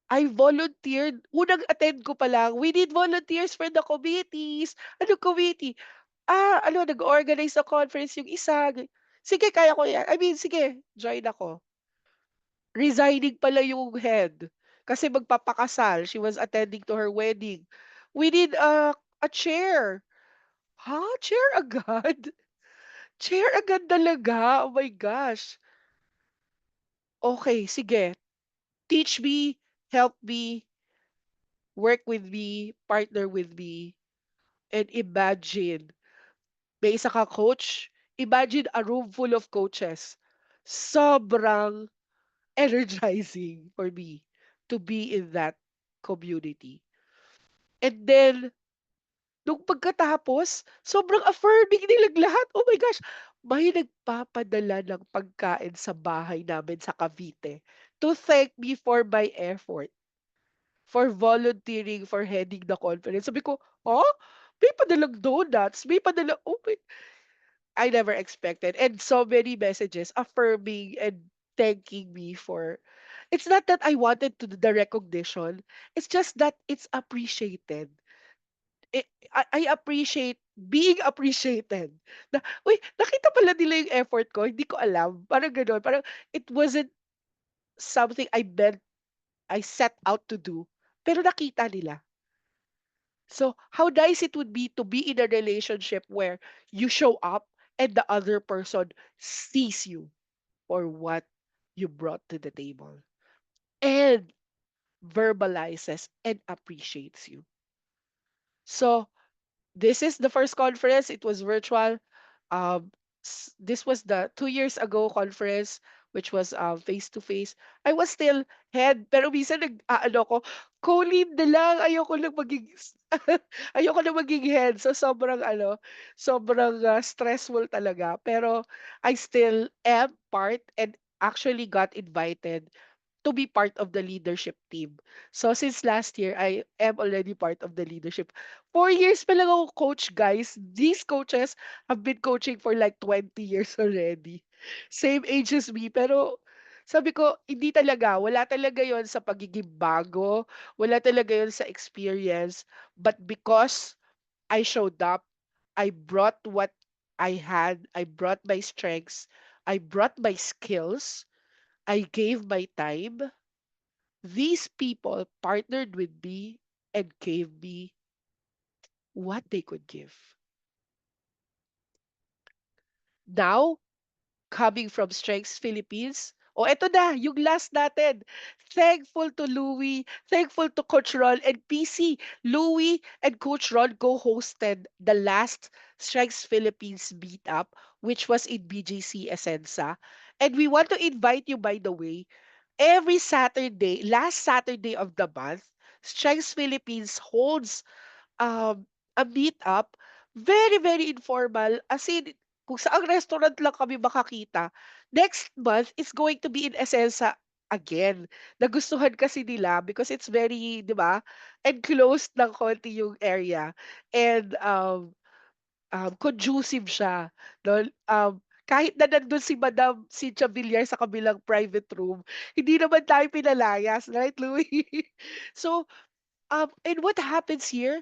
I volunteered. Unang attend ko pa lang, we need volunteers for the committees. Ano committee? Nag-organize ng conference yung isa. Sige, kaya ko yan. I mean, sige, join ako. Resigning pala yung head. Kasi magpapakasal. She was attending to her wedding. We need a chair. Ha? Chair agad? Chair agad talaga. Oh my gosh. Okay, sige. Teach me, help me, work with me, partner with me, and imagine, may isa ka coach, imagine a room full of coaches. Sobrang energizing for me to be in that community. And then, nung pagkatapos, sobrang affirming nilang lahat. Oh my gosh! May nagpapadala ng pagkain sa bahay namin sa Cavite to thank me for my effort, for volunteering, for heading the conference. Sabi ko, oh, may padalang donuts, may padalang, oh my, I never expected. And so many messages affirming and thanking me for, it's not that I wanted to do the recognition, it's just that it's appreciated. I appreciate being appreciated. Na, uy, nakita pala nila yung effort ko, hindi ko alam. Parang gano'n. Parang it wasn't something I set out to do, pero nakita nila. So, how nice it would be to be in a relationship where you show up and the other person sees you for what you brought to the table and verbalizes and appreciates you. So, this is the first conference. It was virtual. This was the 2 years ago conference, which was face to face. I was still head, pero minsan ko, co-lead na lang. Ayoko lang maging, ayoko na maging head. So sobrang stressful talaga. Pero I still am part and actually got invited to be part of the leadership team. So since last year, I am already part of the leadership. 4 years pa lang ako coach, guys. These coaches have been coaching for like 20 years already. Same age as me, pero sabi ko, hindi talaga. Wala talaga yon sa pagiging bago. Wala talaga yon sa experience. But because I showed up, I brought what I brought my strengths, I brought my skills, I gave my time. These people partnered with me and gave me what they could give. Now, coming from Strengths Philippines, oh, eto na, yung last natin. Thankful to Louie, thankful to Coach Ron and PC. Louie and Coach Ron co-hosted the last Strengths Philippines meetup, which was in BGC Essenza. And we want to invite you, by the way, every Saturday, last Saturday of the month, Strengths Philippines holds um, a meet-up, very, very informal. As in, kung saang restaurant lang kami makakita, next month, it's going to be in Esensa again. Nagustuhan kasi nila because it's very, di ba, enclosed ng konti yung area. And conducive siya. No? Kahit na nandun si Madam Cynthia Villar sa kabilang private room, hindi naman tayo pinalayas, right, Louis? So, and what happens here,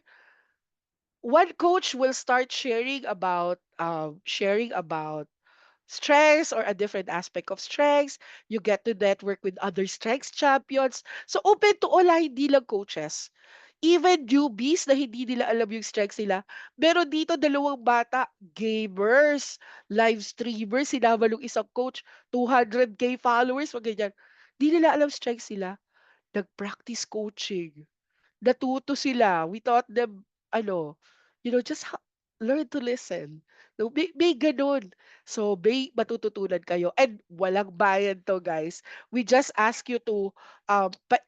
one coach will start sharing about strengths or a different aspect of strengths. You get to network with other strengths champions. So open to all, hindi lang coaches. Even newbies na hindi nila alam yung strengths nila. Pero dito, dalawang bata, gamers, live streamers, sinama nung isang coach, 200K followers, wag ganyan. Di nila alam strengths nila. Nag-practice coaching, natuto sila. We taught them, ano, just learn to listen. No, may ganun. So, may matututunan kayo. And walang bayad to, guys. We just ask you to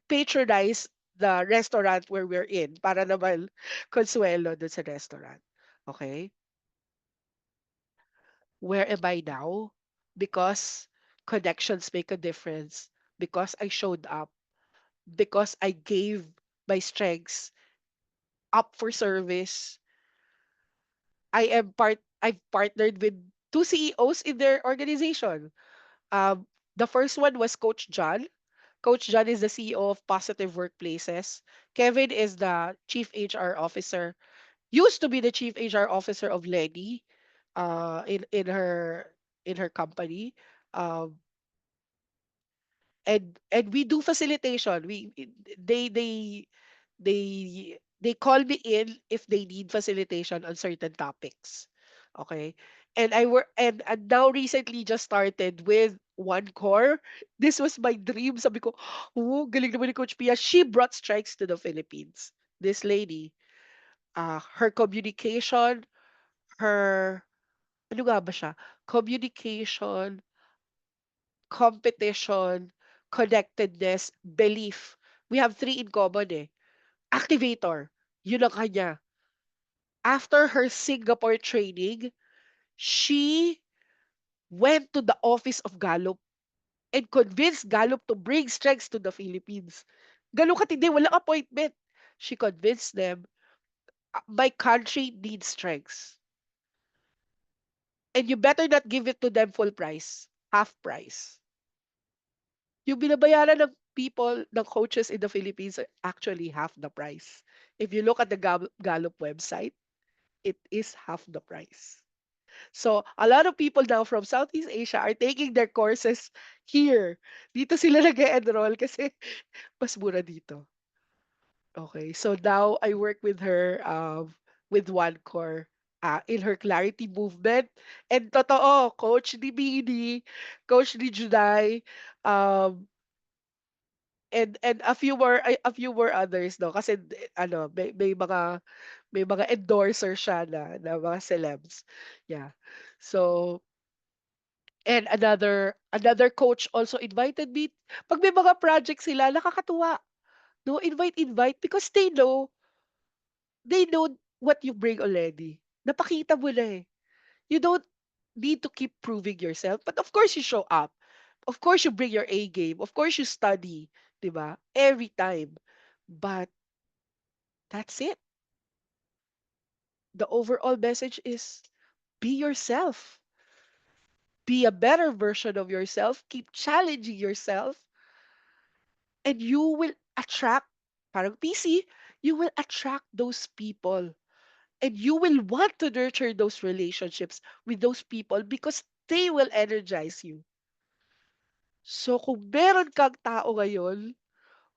patronize the restaurant where we're in para naman consuelo dun sa restaurant. Okay? Where am I now? Because connections make a difference. Because I showed up. Because I gave my strengths up for service. I've partnered with two CEOs in their organization. Um, the first one was Coach John. Coach John is the CEO of Positive Workplaces. Kevin is the Chief HR Officer. Used to be the Chief HR Officer of Lenny, in her company. Um, and we do facilitation. They call me in if they need facilitation on certain topics. Okay. And now recently just started with one core. This was my dream. Sabi ko, oh, galing naman ni Coach Pia. She brought strikes to the Philippines. This lady, her communication, her, ano nga ba siya? Communication, competition, connectedness, belief. We have three in common eh. Activator. Yun ang kanya. After her Singapore training, she went to the office of Gallup and convinced Gallup to bring strengths to the Philippines. Ganun katindi, walang appointment. She convinced them, my country needs strengths. And you better not give it to them full price, half price. Yung binabayaran ng people, ng coaches in the Philippines are actually half the price. If you look at the Gallup website, it is half the price. So, a lot of people now from Southeast Asia are taking their courses here. Dito sila nag-enroll kasi mas mura dito. Okay. So now I work with her with OneCore in her clarity movement. And totoo, Coach ni Bini, Coach ni Juday, um, and a few more others, no, kasi ano, may mga endorser siya na mga celebs. Yeah. So, and another coach also invited me. Pag may mga project sila, nakakatuwa. No, invite because they know what you bring already. Napakita mo na eh. You don't need to keep proving yourself, but of course you show up. Of course you bring your A game. Of course you study, 'di ba? Every time. But that's it. The overall message is be yourself. Be a better version of yourself. Keep challenging yourself and you will attract, parang PC, you will attract those people. And you will want to nurture those relationships with those people because they will energize you. So kung meron kang tao ngayon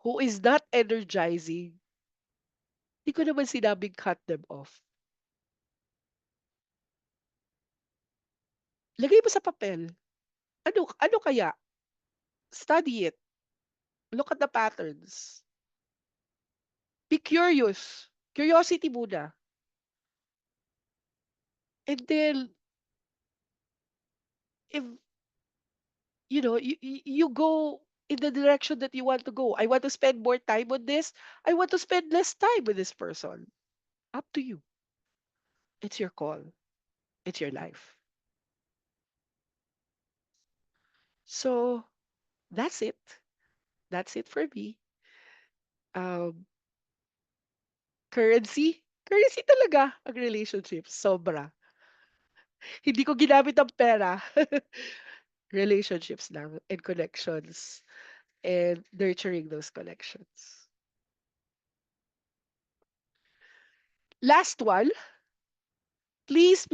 who is not energizing, di ko naman sinabing cut them off. Lagay mo sa papel. Ano kaya? Study it. Look at the patterns. Be curious. Curiosity muna. And then, if, you go in the direction that you want to go. I want to spend more time on this. I want to spend less time with this person. Up to you. It's your call. It's your life. So, that's it. That's it for me. Um, currency. Currency talaga ang relationship. Sobra. Hindi ko ginamit ang pera. Relationships lang and connections and nurturing those connections. Last one, please,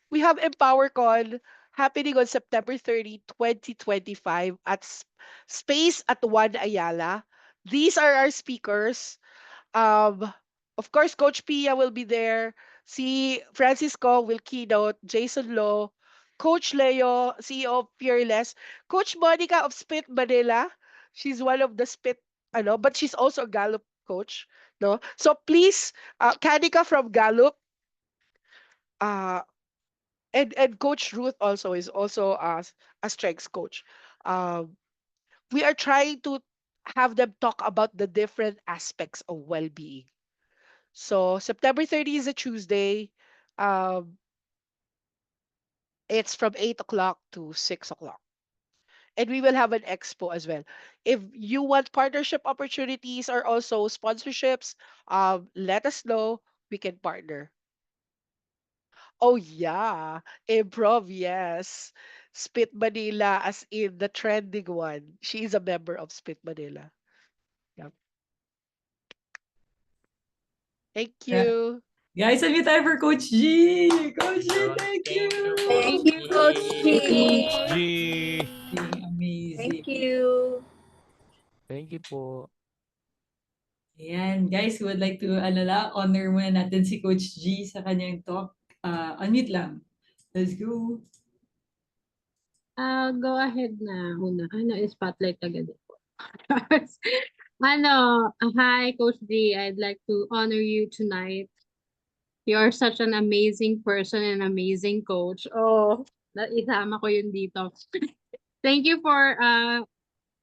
we have EmpowerCon happening on September 30, 2025 at Space at One Ayala. These are our speakers. Um, of course, Coach Pia will be there. Si Francisco will keynote. Jason Lowe, Coach Leo, CEO of Fearless, Coach Monica of Spit Manila. She's one of the Spit, but she's also a Gallup coach. No, so please, Kanika from Gallup, uh, and Coach Ruth also is also a strengths coach. Um, we are trying to have them talk about the different aspects of well-being. So September 30 is a Tuesday. Um, it's from 8 o'clock to 6 o'clock. And we will have an expo as well. If you want partnership opportunities or also sponsorships, let us know. We can partner. Oh yeah, improv, yes. Spit Manila as in the trending one. She is a member of Spit Manila. Yep. Thank Yeah. you. Guys, unmute tayo for Coach G. Coach G, Yun, thank thank you. you, Thank Coach you, Coach G. Coach G. G. Being amazing. Thank you. Thank you po. Ayan, guys, who would like to, honor muna natin si Coach G sa kanyang talk. Unmute lang. Let's go. Go ahead na una. Spotlight agad. Hi, Coach D. I'd like to honor you tonight. You're such an amazing person and amazing coach. Oh, isama ko yun dito. Thank you for,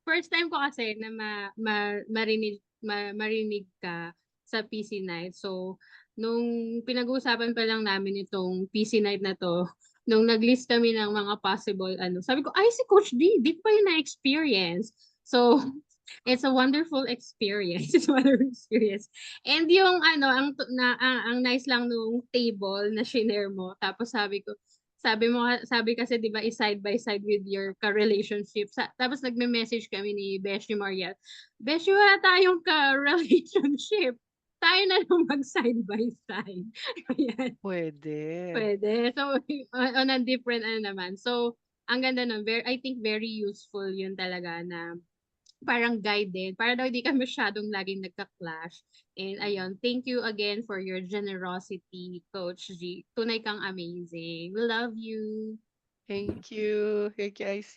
first time ko kasi na marinig ka sa PC night. So, nung pinag-uusapan pa lang namin itong PC night na to, nung nag-list kami ng mga possible sabi ko, ay si Coach D, di ko pa yun na-experience. So, it's a wonderful experience. It's a wonderful experience. And yung ang nice lang nung table na shinare mo. Tapos sabi kasi 'di ba side by side with your ka-relationship. Tapos nagme-message kami ni Beshi Mariel. Beshi, wala tayong ka-relationship. Tayo na lang mag-side by side. Ayan. Pwede. Pwede. So, on a different naman. So, ang ganda nun. I think very useful yun talaga na parang guided. Para daw hindi ka masyadong laging nagka-clash. And ayun, thank you again for your generosity, Coach G. Tunay kang amazing. We love you. Thank you. Thank you, IC.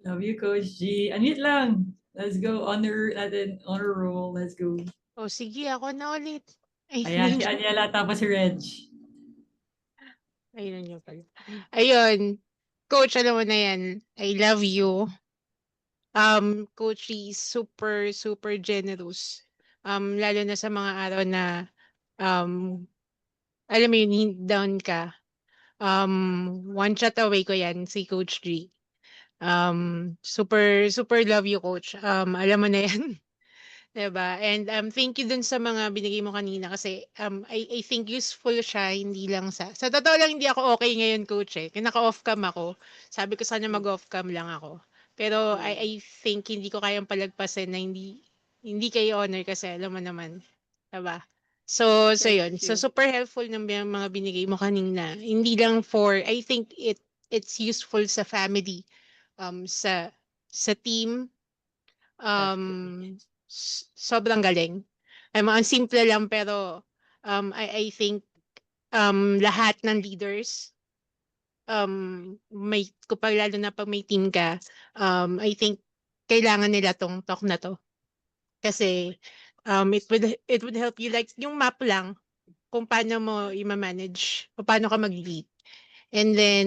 Love you, Coach G. Unmute lang. Let's go. Honor natin. Honor roll. Let's go. O sige, ako na ulit. Ayan, si Aniela tapos si Reg. Ayun yun pala. Ayun. Coach, alam mo na yan. I love you. Coach is super, super generous. Lalo na sa mga araw na, alam mo yun, down ka. One shot away ko yan, si Coach G. Super, super love you, Coach. Alam mo na yan. Diba? And thank you dun sa mga binigay mo kanina kasi I think useful siya, hindi lang sa totoo lang hindi ako okay ngayon, coach eh. Naka-off cam ako. Sabi ko sana mag-off cam lang ako. Pero I think hindi ko kayang palagpasin na hindi kayo honor kasi alam mo naman. Diba? So Thank yun. So you. super helpful ng mga binigay mo kanina. Hindi lang for, I think it's useful sa family, sa team, Definitely. sobrang galing. Ang simple lang pero I think lahat ng leaders, kapag lalo na pag may team ka, I think kailangan nila tong talk na to. Kasi it would help you, like yung map lang kung paano mo i-manage o paano ka mag-lead. And then,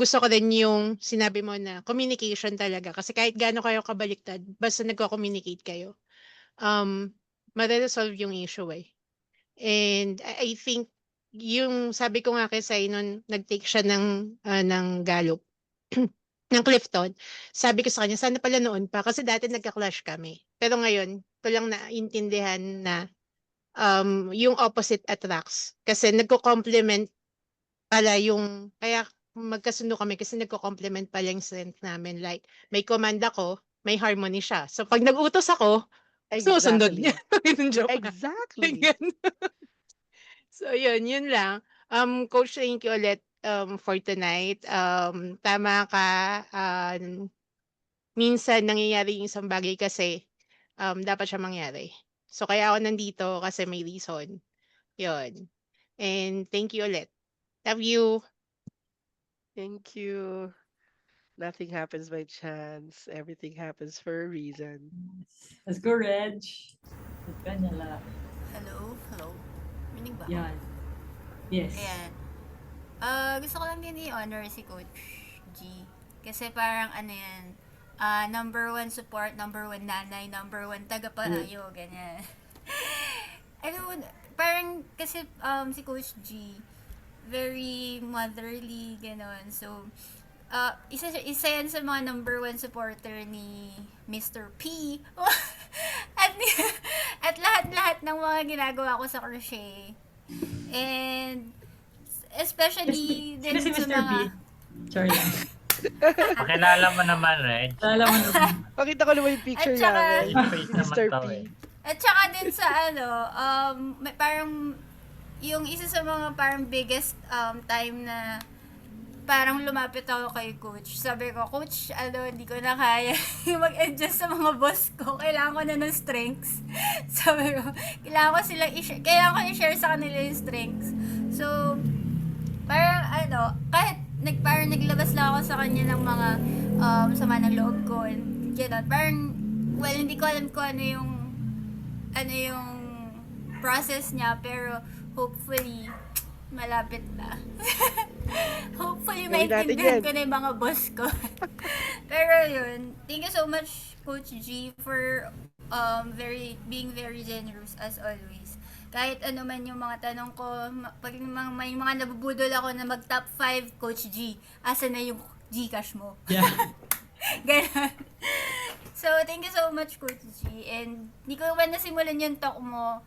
gusto ko din yung sinabi mo na communication talaga. Kasi kahit gaano kayo kabaliktad, basta nagko-communicate kayo, mare-resolve yung issue eh. And I think, yung sabi ko nga kay Sai nun, nag-take siya ng Gallup, ng Clifton, sabi ko sa kanya, sana pala noon pa, kasi dati nagka-clash kami. Pero ngayon, ko lang naintindihan na yung opposite attracts. Kasi nagko-complement pala kaya magkasundo kami kasi nagko-complement pala yung strength namin. Like, may command ako, may harmony siya. So, pag nag-utos ako, susunod niya. Exactly. Yung joke lang. Exactly. Ganyan. So, yun lang. Coach, thank you ulit for tonight. Tama ka. Minsan nangyayari yung isang bagay kasi dapat siya mangyari. So, kaya ako nandito kasi may reason. Yun. And thank you ulit. Love you. Thank you. Nothing happens by chance. Everything happens for a reason. Let's go, Reg. Ganyan lang. Hello? Minig ba ako? Yan. Yes. Ayan. Gusto ko lang din i-honor si Coach G. Kasi parang ano yan, number 1 support, number 1 nanay, number 1 tagapayo, ganyan. Ano, parang kasi si Coach G, very motherly, gano'n. So, isa yan sa mga number 1 supporter ni Mr. P. at lahat-lahat ng mga ginagawa ko sa crochet. And especially Sino din si sa Mr. B? mga Sorry lang. Pakilala mo naman, Reg. Alam mo naman. Pakita ko naman yung picture At saka- namin. Yung face naman Mr. to P. eh. At saka din sa parang yung isa sa mga parang biggest time na parang lumapit ako kay Coach. Sabi ko, Coach, hindi ko na kaya mag-adjust sa mga boss ko. Kailangan ko na ng strengths. Sabi ko, kailangan ko i-share sa kanila yung strengths. So, parang kahit parang naglabas lang ako sa kanya ng mga sama ng loob ko. And, parang, well, hindi ko alam kung ano yung process niya, pero hopefully, malapit na. Hopefully, Gawin natin maintindihan yan. ko na yung mga boss ko. Pero yun, thank you so much, Coach G, for being very generous as always. Kahit ano man yung mga tanong ko, pag may mga nabubudol ako na mag-top 5, Coach G, asa na yung Gcash mo? Yeah. Ganun. So, thank you so much, Coach G. And, hindi ko man nasimulan yung talk mo,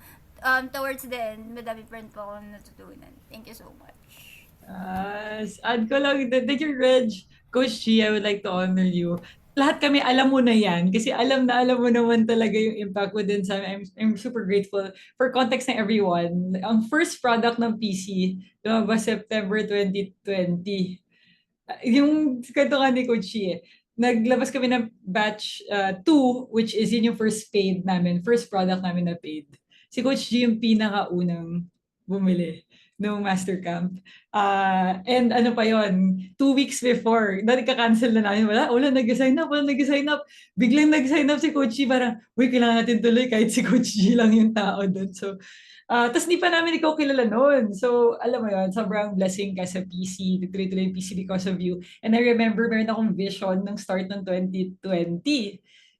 towards the end, madami pa rin po ako natutunan. Thank you so much. Add ko lang, thank you, Reg. Coach G, I would like to honor you. Lahat kami alam mo na yan kasi alam mo naman talaga yung impact mo din sa amin. I'm super grateful. For context na everyone, ang first product ng PC, lumabas September 2020. Yung kwento nga ni Coach G, naglabas kami ng batch 2, which is yun yung first paid namin, first product namin na paid. Si Coach G yung pinakaunang bumili ng Master Camp. And ano pa yon 2 weeks before, nagka-cancel na namin. Wala nag-sign up. Biglang nag-sign up si Coach G, parang, uy, kailangan natin tuloy kahit si Coach G lang yung tao doon. So, tapos di pa namin ikaw kilala noon. So, alam mo yun, sobrang blessing ka sa PC, tuloy-tuloy yung PC because of you. And I remember meron akong vision ng start ng 2020.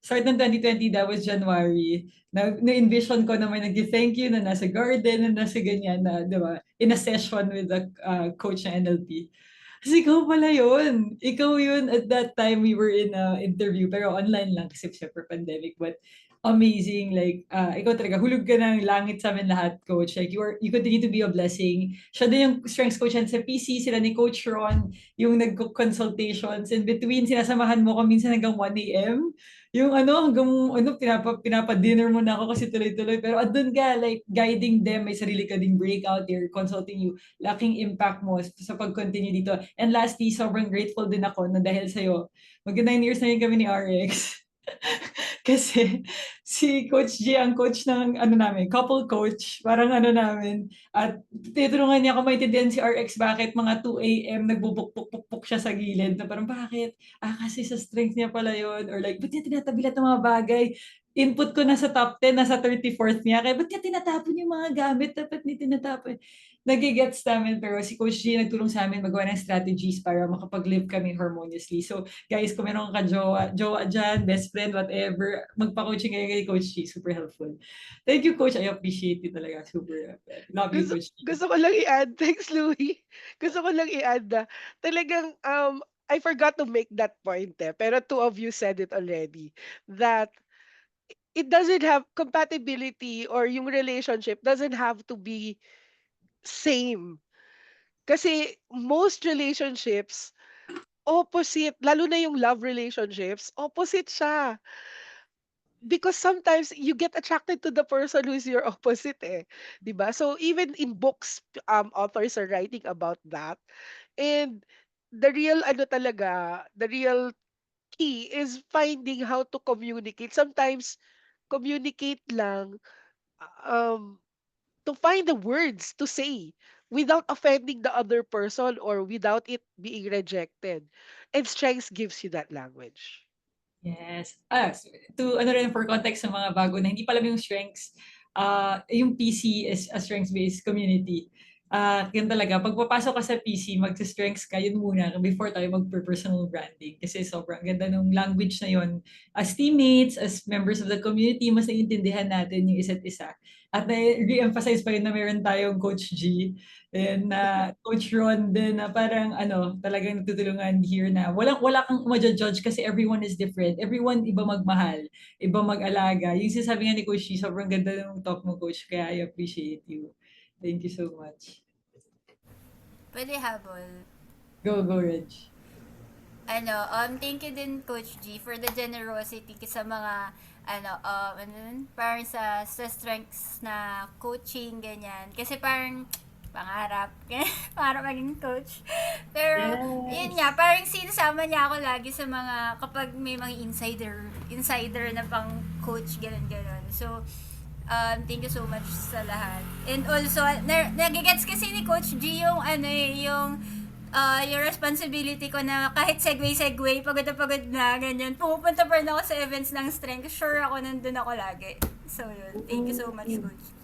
Start ng 2020, that was January. Na-envision ko naman nag-thank you na nasa garden, na nasa ganyan, na, di ba, in a session with the coach ng NLP. Kasi ikaw pala yun. Ikaw yun at that time we were in a interview, pero online lang kasi syempre pandemic. But amazing, like, ikaw talaga, hulog ka ng langit sa amin lahat, coach. Like, you continue to be a blessing. Siya din yung strengths coach sa PC, sila ni Coach Ron, yung nag-consultations. In between, sinasamahan mo kami minsan hanggang 1 a.m. Yung ano, hanggang ano, pinapa-dinner mo na ako kasi tuloy-tuloy. Pero andun ka, like, guiding them, may sarili ka ding breakout, they're consulting you. Laking impact mo sa pag-continue dito. And lastly, sobrang grateful din ako na dahil sa'yo, mag-9 years na rin kami ni RX. Kasi si Coach G ang coach ng ano namin, couple coach, parang ano namin. At tinutulungan niya ako maintindihan si RX bakit mga 2 AM nagbubuk-buk-buk siya sa gilid na parang bakit? Kasi sa strength niya pala yun. Or like, ba't niya tinatabi lahat ng mga bagay? Input ko na sa top 10, nasa 34th niya. Kaya ba't niya tinatapon yung mga gamit? Dapat niya tinatapon. Nagigets namin, pero si Coach G nagtulong sa amin magawa ng strategies para makapag-live kami harmoniously. So, guys, kung meron ka jowa dyan, best friend, whatever, magpa-coaching kayo kay Coach G. Super helpful. Thank you, Coach. I appreciate it talaga. Super. Love you, Gusto Coach G. gusto ko lang i-add, thanks Louie. Gusto ko lang i-add na talagang I forgot to make that point pero two of you said it already that it doesn't have compatibility or yung relationship doesn't have to be same. Kasi most relationships opposite, lalo na yung love relationships, opposite siya. Because sometimes you get attracted to the person who's your opposite 'di ba? So even in books, authors are writing about that. And the real ano talaga, the real key is finding how to communicate. Sometimes communicate lang um to find the words to say without offending the other person or without it being rejected. And strength gives you that language. Yes. To ano rin for context sa mga bago na hindi pa alam yung strengths, yung PC is a strengths-based community. Yun talaga, pag papasok ka sa PC, magsa-strengths ka, yun muna before tayo mag-personal branding. Kasi sobrang ganda ng language na yun. As teammates, as members of the community, mas naiintindihan natin yung isa't isa. At na-re-emphasize pa yun na meron tayong Coach G and Coach Ron din na parang ano, talagang natutulungan here na wala kang ma-judge kasi everyone is different. Everyone iba magmahal, iba mag-alaga. Yung sinasabi nga ni Coach G, sobrang ganda ng talk mo, Coach, kaya I appreciate you. Thank you so much. Pwede habol. Go, Reg. Thank you din Coach G for the generosity sa mga parang sa strengths na coaching ganyan. Kasi parang pangarap para maging coach. Pero yun nga, parang sinasama niya ako lagi sa mga kapag may mga insider na pang coach ganun. So thank you so much sa lahat. And also nagigets kasi ni Coach G yung yung responsibility ko na kahit segway, pagod na, ganyan. Pumupunta pa rin ako sa events ng strength. Sure ako, nandun ako lagi. So, yun. Thank you so much, Coach G.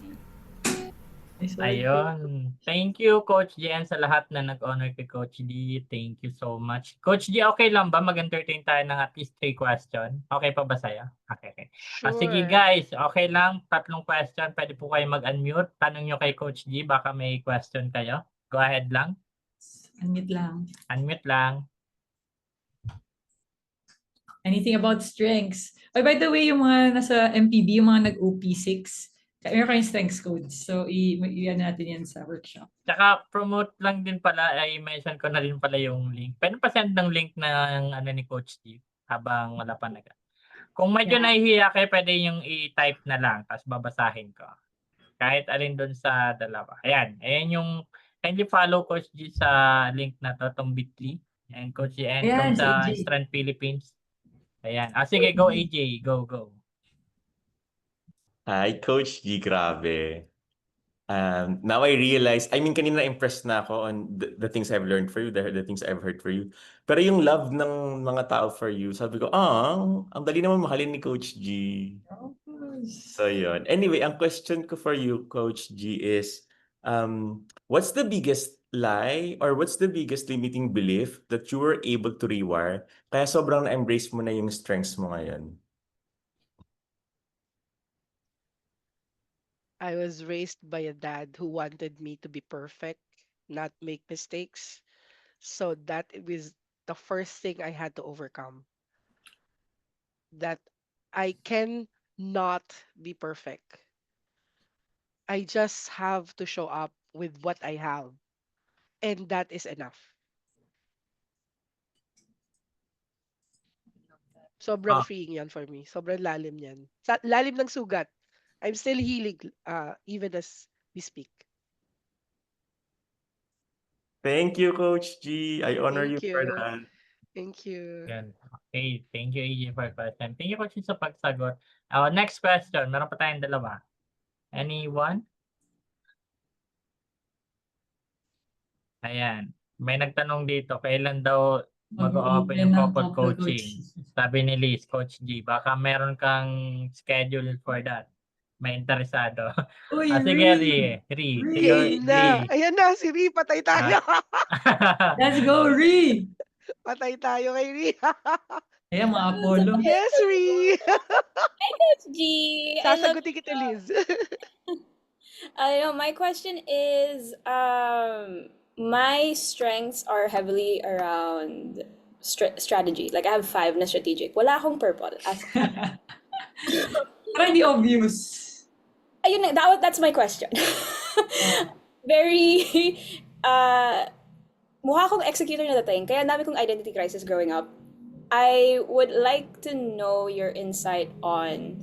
Ayun. Thank you, Coach G, and sa lahat na nag-honor kay Coach D. Thank you so much. Coach G, okay lang ba mag-entertain tayo ng at least 3 question? Okay pa ba sa'yo? Okay. Sige Sure. guys, okay lang. 3 question. Pwede po kayo mag-unmute. Tanong nyo kay Coach G. Baka may question kayo. Go ahead lang. Unmute lang. Unmute lang. Anything about strengths? By the way, yung mga nasa MPB, yung mga nag-OP6, meron kayong strengths codes. So, i-ano natin yan sa workshop. Tsaka promote lang din pala, ay mention ko na din pala yung link. Pwede pa send ng link ng ni Coach G habang wala pa Kung medyo nahihiya kayo, pwede yung i-type na lang, tapos babasahin ko. Kahit alin doon sa dalawa. Ayan yung kindly follow Coach G sa link na to, itong Bitly. And Coach G, and Ayan, itong si sa AJ. Strand Philippines. Ayan. Sige, go AJ. Go. Hi, Coach G, grabe. Now I realize, kanina impressed na ako on the things I've learned for you, the things I've heard for you. Pero yung love ng mga tao for you, sabi ko, ang dali naman mahalin ni Coach G. So yun. Anyway, ang question ko for you, Coach G, is, what's the biggest lie or what's the biggest limiting belief that you were able to rewire kaya sobrang na-embrace mo na yung strengths mo ngayon? I was raised by a dad who wanted me to be perfect, not make mistakes. So that was the first thing I had to overcome. That I can not be perfect. I just have to show up with what I have. And that is enough. Sobrang Ah, freeing yan for me. Sobrang lalim yan. Lalim ng sugat. I'm still healing even as we speak. Thank you, Coach G. I honor you Thank for you. that. Thank you. Yan. Okay, thank you, AJ, for question. Thank you, Coach, sa pagsagot. Next question. Meron pa tayong dalawa. Anyone? Ayan. May nagtanong dito, kailan daw mag-open Mag-open yung ng couple couple coaching? coaching. Sabi ni Liz, Coach G, baka meron kang schedule for that. May interesado. Uy, Sige, Ree! Game na. Ri. Ayan na, si Ri. Patay tayo. Let's go, Ree! Patay tayo kay Ri. Ayan, mga Apollo. Yes, Ri. Coach G, I love Sasagutin kita, Liz. my question is my strengths are heavily around strategy. Like I have 5 na strategic. Wala akong purple. Parang di obvious. Ayun, that's my question. Very mukha akong executor na dating. Kaya ang dami kong identity crisis growing up. I would like to know your insight on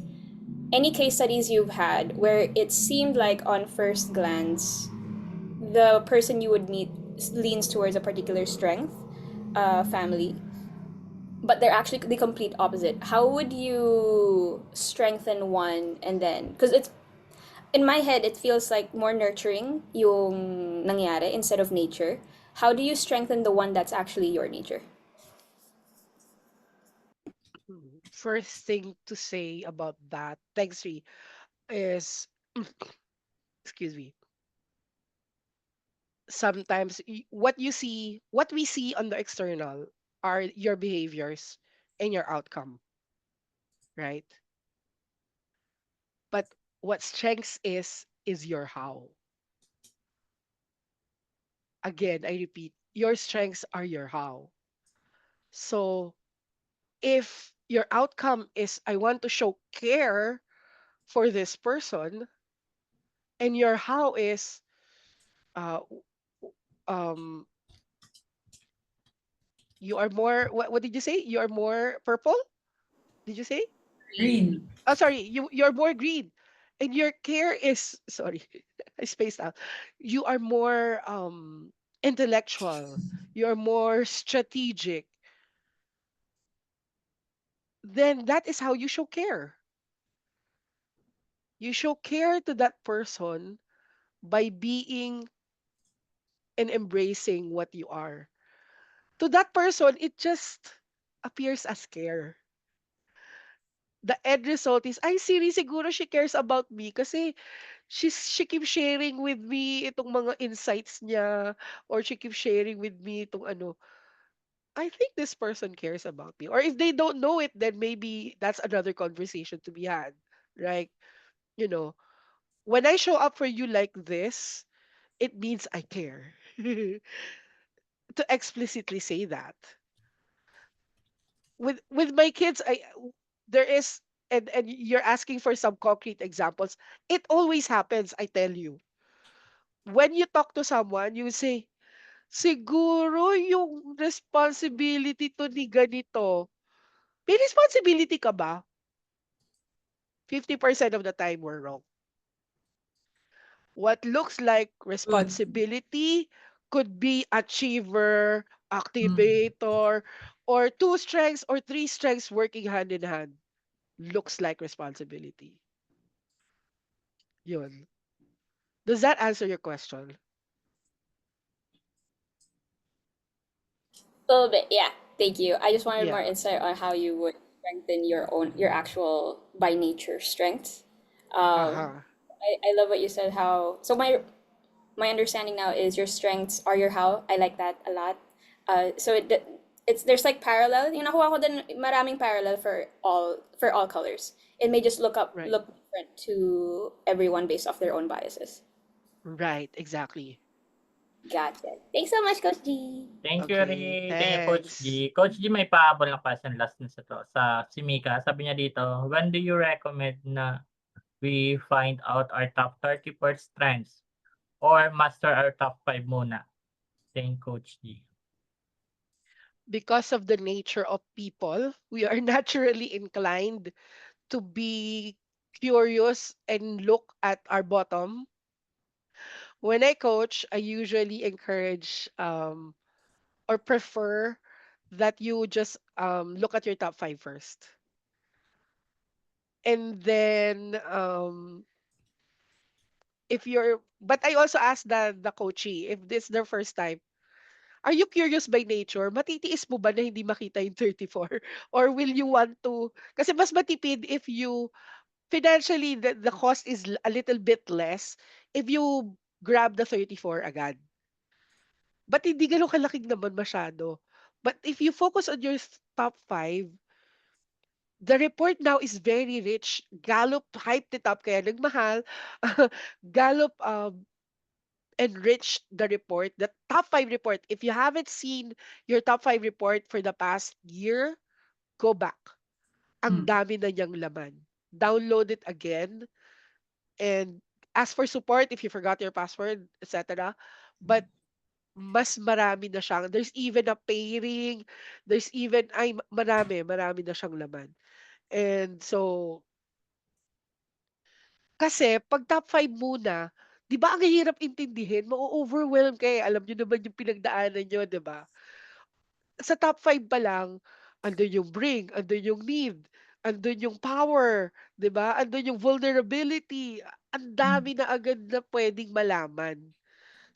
any case studies you've had where it seemed like on first glance the person you would meet leans towards a particular strength, family, but they're actually the complete opposite. How would you strengthen one and then, because it's in my head it feels like more nurturing yung nangyari instead of nature. How do you strengthen the one that's actually your nature? First thing to say about that, thanks, Ri, is, excuse me, sometimes what we see on the external are your behaviors and your outcome, right? But what strengths is your how. Again, I repeat, your strengths are your how. So if your outcome is I want to show care for this person, and your how is uh w- um you are more, what did you say? You are more purple? Did you say? Green. Oh, sorry, you're more green. And your care is, sorry, I spaced out. You are more intellectual. You're more strategic. Then that is how you show care. You show care to that person by being and embracing what you are. To that person, it just appears as care. The end result is, ay, Siri, siguro she cares about me kasi she keeps sharing with me itong mga insights niya, or she keeps sharing with me itong ano. I think this person cares about me. Or if they don't know it, then maybe that's another conversation to be had. Right? You know, when I show up for you like this, it means I care. To explicitly say that. With my kids, there is, and you're asking for some concrete examples. It always happens, I tell you. When you talk to someone, you say, siguro yung responsibility to ni ganito. May responsibility ka ba? 50% of the time we're wrong. What looks like Good. responsibility could be achiever, Mm. activator, or 2 strengths or 3 strengths working hand in hand. Looks like responsibility. Yun. Does that answer your question? A little bit, yeah. Thank you. I just wanted more Yeah. insight on how you would strengthen your actual by nature strengths. Haha. I love what you said. How so my understanding now is your strengths are your how. I like that a lot. So it's there's like parallel. Yung nakuha ko din maraming parallel for all colors. It may just Right. look different to everyone based off their own biases. Right, exactly. Gotcha. Thanks so much, Coach G. Thank you, Okay, Ri. Thank you, Coach thanks. G. Coach G, may pahabol na question last na sa to. Sa si Mika, sabi niya dito, when do you recommend na we find out our top 30 first strengths or master our top 5 muna? Thank Coach G. because of the nature of people, we are naturally inclined to be curious and look at our bottom. When I coach, I usually encourage or prefer that you just look at your top five first. And then if you're but I also ask the coachee if this is their first time, are you curious by nature? Matitiis mo ba na hindi makita yung 34? Or will you want to, kasi mas matipid if you, financially, the cost is a little bit less if you grab the 34 agad. But hindi ganun kalaking naman masyado. But if you focus on your top 5, the report now is very rich. Gallup hyped it up kaya nagmahal. Gallup enriched the report, the top 5 report. If you haven't seen your top 5 report for the past year, go back. Ang Mm. dami na niyang laman. Download it again. And ask for support if you forgot your password, etc. But mas marami na siyang, there's even a pairing, there's even, marami na siyang laman. And so, kasi pag top 5 muna, 'di ba ang hirap intindihin, ma-o-overwhelm ka, alam niyo naman yung pinagdaanan niyo, 'di ba? Sa top 5 pa lang, andun yung bring, andun yung need, andun yung power, 'di ba? Andun yung vulnerability, ang dami na agad na puwedeng malaman.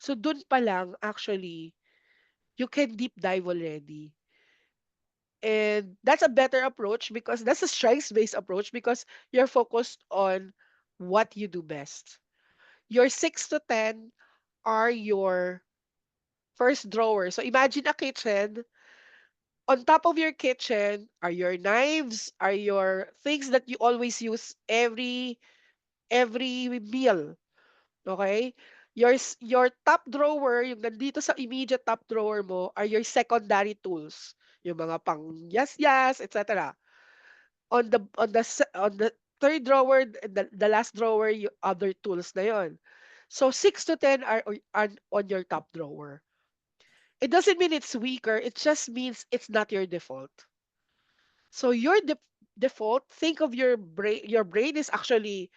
So dun pa lang actually, you can deep dive already. And that's a better approach because that's a strengths-based approach because you're focused on what you do best. Your 6 to 10 are your first drawer. So imagine a kitchen. On top of your kitchen are your knives, are your things that you always use every meal. Okay? Your top drawer, yung nandito sa immediate top drawer mo, are your secondary tools. Yung mga pang yas-yas, etc. On the third drawer, the last drawer, yung other tools na yon. So 6 to 10 are on your top drawer. It doesn't mean it's weaker, it just means it's not your default. So your default, think of your brain is actually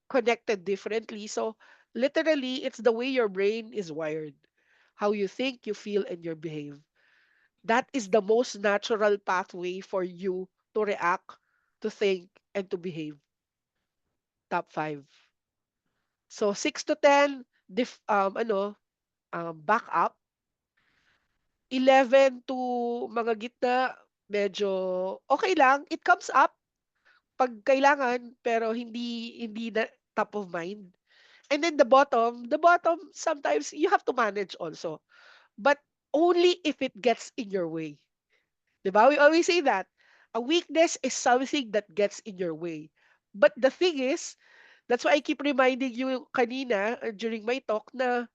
connected differently. So literally, it's the way your brain is wired, how you think, you feel, and you behave. That is the most natural pathway for you to react, to think, and to behave. Top 5. So 6 to 10, back up. 11 to mga gitna, medyo okay lang. It comes up pag kailangan, pero hindi na top of mind. And then the bottom, sometimes you have to manage also. But only if it gets in your way. 'Di ba? We always say that. A weakness is something that gets in your way. But the thing is, that's why I keep reminding you kanina during my talk na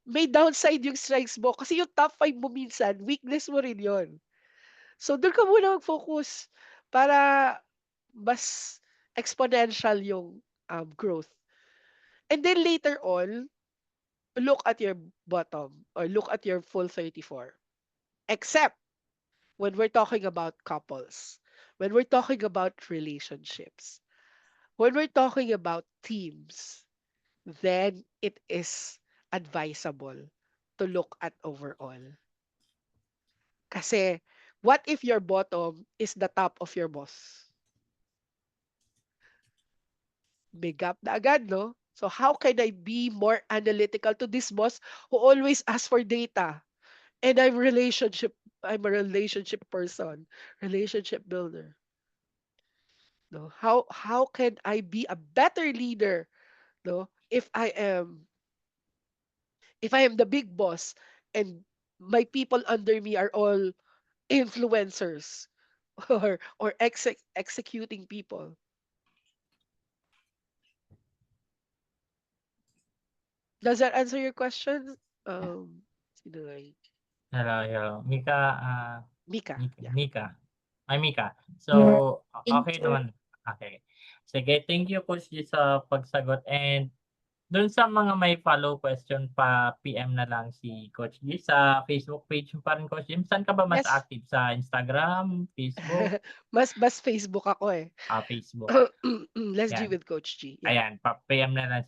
may downside yung strengths mo. Kasi yung top 5 mo minsan, weakness mo rin yon. So, doon ka muna mag-focus para mas exponential yung growth. And then later on, look at your bottom or look at your full 34. Except when we're talking about couples, when we're talking about relationships, when we're talking about teams, then it is advisable to look at overall. Kasi, what if your bottom is the top of your boss? May gap na agad, no? So how can I be more analytical to this boss who always asks for data? And I'm a relationship person, relationship builder. No, how can I be a better leader, no? If I am the big boss and my people under me are all influencers or executing people. Does that answer your question? Sino nga yun? Hello. Mika, Mika. Yeah. Mika. Ay, Mika. So, Thank okay you. naman. Okay. Sige, thank you, Coach G, sa pagsagot. And Doon sa mga may follow question pa, PM na lang si Coach G sa Facebook page mo pa rin, Coach Jim. Saan ka ba mas Yes. active? Sa Instagram, Facebook? Mas Facebook ako eh. Facebook. Let's G Yan. with Coach G. Yeah. Ayan, pa-PM na lang